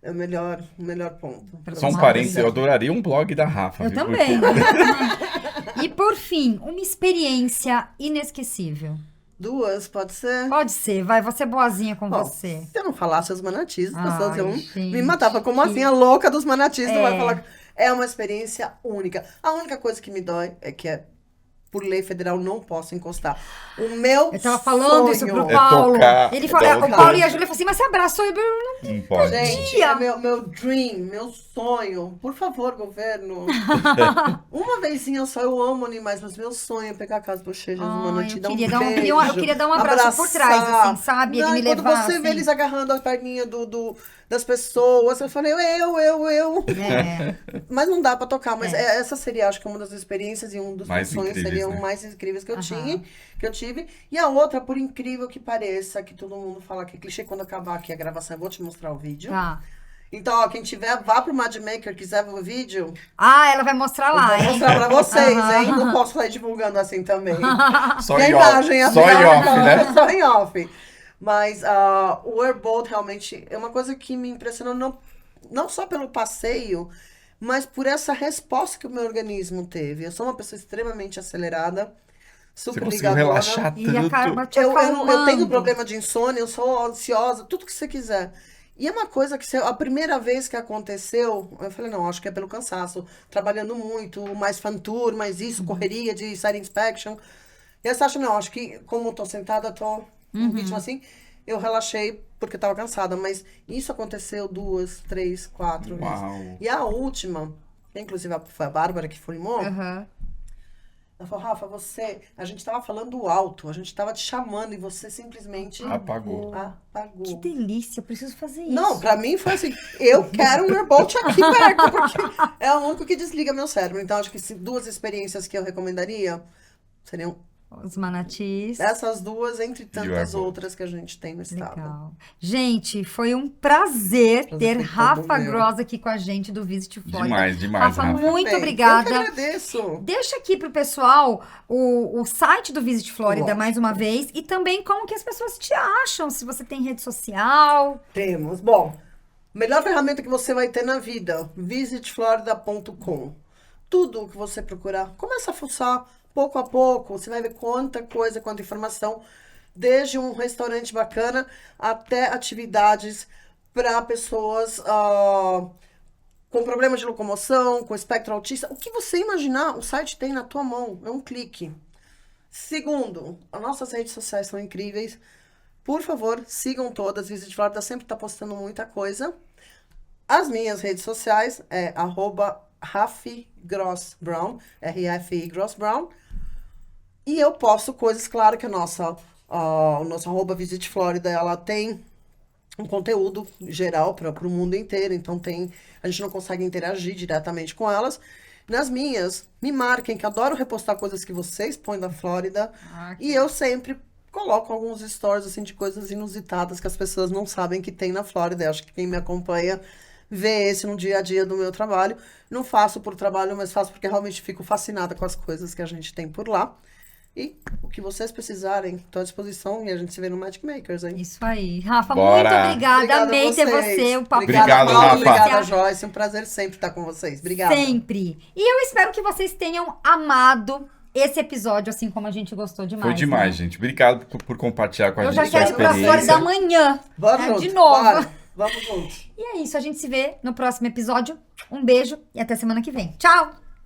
é o melhor ponto. Só um Nossa, parênteses, eu adoraria um blog da Rafa. Eu viu? também. E por fim, uma experiência inesquecível. 2, pode ser? Pode ser, vai, vou ser boazinha com Bom, você. Se eu não falasse os manatis, as Ai, pessoas iam gente, me matava. Como que- assim? A louca dos manatis não vai É. falar. É uma experiência única. A única coisa que me dói é que por lei federal, não posso encostar. O meu Eu tava falando isso pro sonho- Paulo. tocar, Ele é falou, dar o Paulo e a Júlia falaram assim, mas você abraçou e Não pode. Gente, Dia. é meu dream, meu sonho. Por favor, governo. Uma vezinha só, eu amo animais, mas meu sonho é pegar a casa bochechas do Manati, eu dar um queria beijo, eu queria dar um abraço por trás, assim, sabe? Não, Ele me e quando levar, você vê assim. eles agarrando a perninha das pessoas, eu falei, eu. É. Mas não dá pra tocar, mas essa seria, acho que uma das experiências e um dos Mais meus sonhos incríveis, seriam né? mais incríveis que Aham. eu tive. E a outra, por incrível que pareça, que todo mundo fala que é clichê, quando acabar aqui a gravação, eu vou te mostrar o vídeo. Tá. Então, ó, quem tiver, vá pro Mad Maker, quiser ver o vídeo, Ah, ela vai mostrar eu lá, vou hein? mostrar pra vocês, Aham. hein? Não posso sair divulgando assim também. Só Minha em imagem off, só em off, né? Só em off. Mas o Airboat realmente é uma coisa que me impressionou, não só pelo passeio, mas por essa resposta que o meu organismo teve. Eu sou uma pessoa extremamente acelerada, Você super conseguiu ligadora. relaxar E acaba tanto. te Eu acalmando. tenho problema de insônia, eu sou ansiosa, tudo que você quiser. E é uma coisa que a primeira vez que aconteceu, eu falei, não, acho que é pelo cansaço. Trabalhando muito, mais fan tour, mais isso, correria de site inspection. E aí você acha, não, acho que como eu tô sentada, tô num ritmo assim. eu relaxei porque eu tava cansada. Mas isso aconteceu 2, 3, 4 vezes. Uau. E a última, que inclusive foi a Bárbara que filmou, Aham. ela falou, Rafa, a gente tava falando alto, a gente tava te chamando e você simplesmente Apagou. apagou. Que delícia, eu preciso fazer isso. Não, pra mim foi assim, eu quero um Airbolt aqui perto, porque é o único que desliga meu cérebro. Então, acho que duas experiências que eu recomendaria seriam Os manatis. essas duas, entre tantas Airbolt. outras que a gente tem no estado. Legal. Gente, foi um prazer ter foi todo Rafa meu. Gross aqui com a gente do Visit Florida. Demais, Rafa, Rafa. muito Bem, obrigada. Eu que agradeço. Deixa aqui pro pessoal o site do Visit Florida Lógico. mais uma vez e também como que as pessoas te acham, se você tem rede social. Temos. Bom, melhor ferramenta que você vai ter na vida, visitflorida.com. Tudo que você procurar, começa a fuçar pouco a pouco, você vai ver quanta coisa, quanta informação, desde um restaurante bacana até atividades para pessoas com problemas de locomoção, com espectro autista. O que você imaginar, o site tem na tua mão, é um clique. Segundo, as nossas redes sociais são incríveis. Por favor, sigam todas. Visit Florida sempre está postando muita coisa. As minhas redes sociais é @RafiGrossBrown, RFI Gross Brown. E eu posto coisas, claro que o nosso Visit Florida, ela tem um conteúdo geral para o mundo inteiro, então a gente não consegue interagir diretamente com elas. Nas minhas, me marquem, que adoro repostar coisas que vocês põem da Flórida. E eu sempre coloco alguns stories assim, de coisas inusitadas que as pessoas não sabem que tem na Flórida. Eu acho que quem me acompanha vê esse no dia a dia do meu trabalho. Não faço por trabalho, mas faço porque realmente fico fascinada com as coisas que a gente tem por lá. E o que vocês precisarem, estou à disposição e a gente se vê no Magic Makers, hein? Isso aí. Rafa, Bora. muito obrigada. Obrigada a Amei ter vocês. você. O papo Obrigado, foi uma Rafa. delícia. Obrigada, Joyce. Um prazer sempre estar com vocês. Obrigada. Sempre. E eu espero que vocês tenham amado esse episódio, assim como a gente gostou demais. Foi demais, né? gente. Obrigado por compartilhar com a Eu gente já sua quero ir pra experiência. Flórida amanhã. Bora né? junto. De novo. Bora. Vamos juntos. E é isso. A gente se vê no próximo episódio. Um beijo e até semana que vem. Tchau!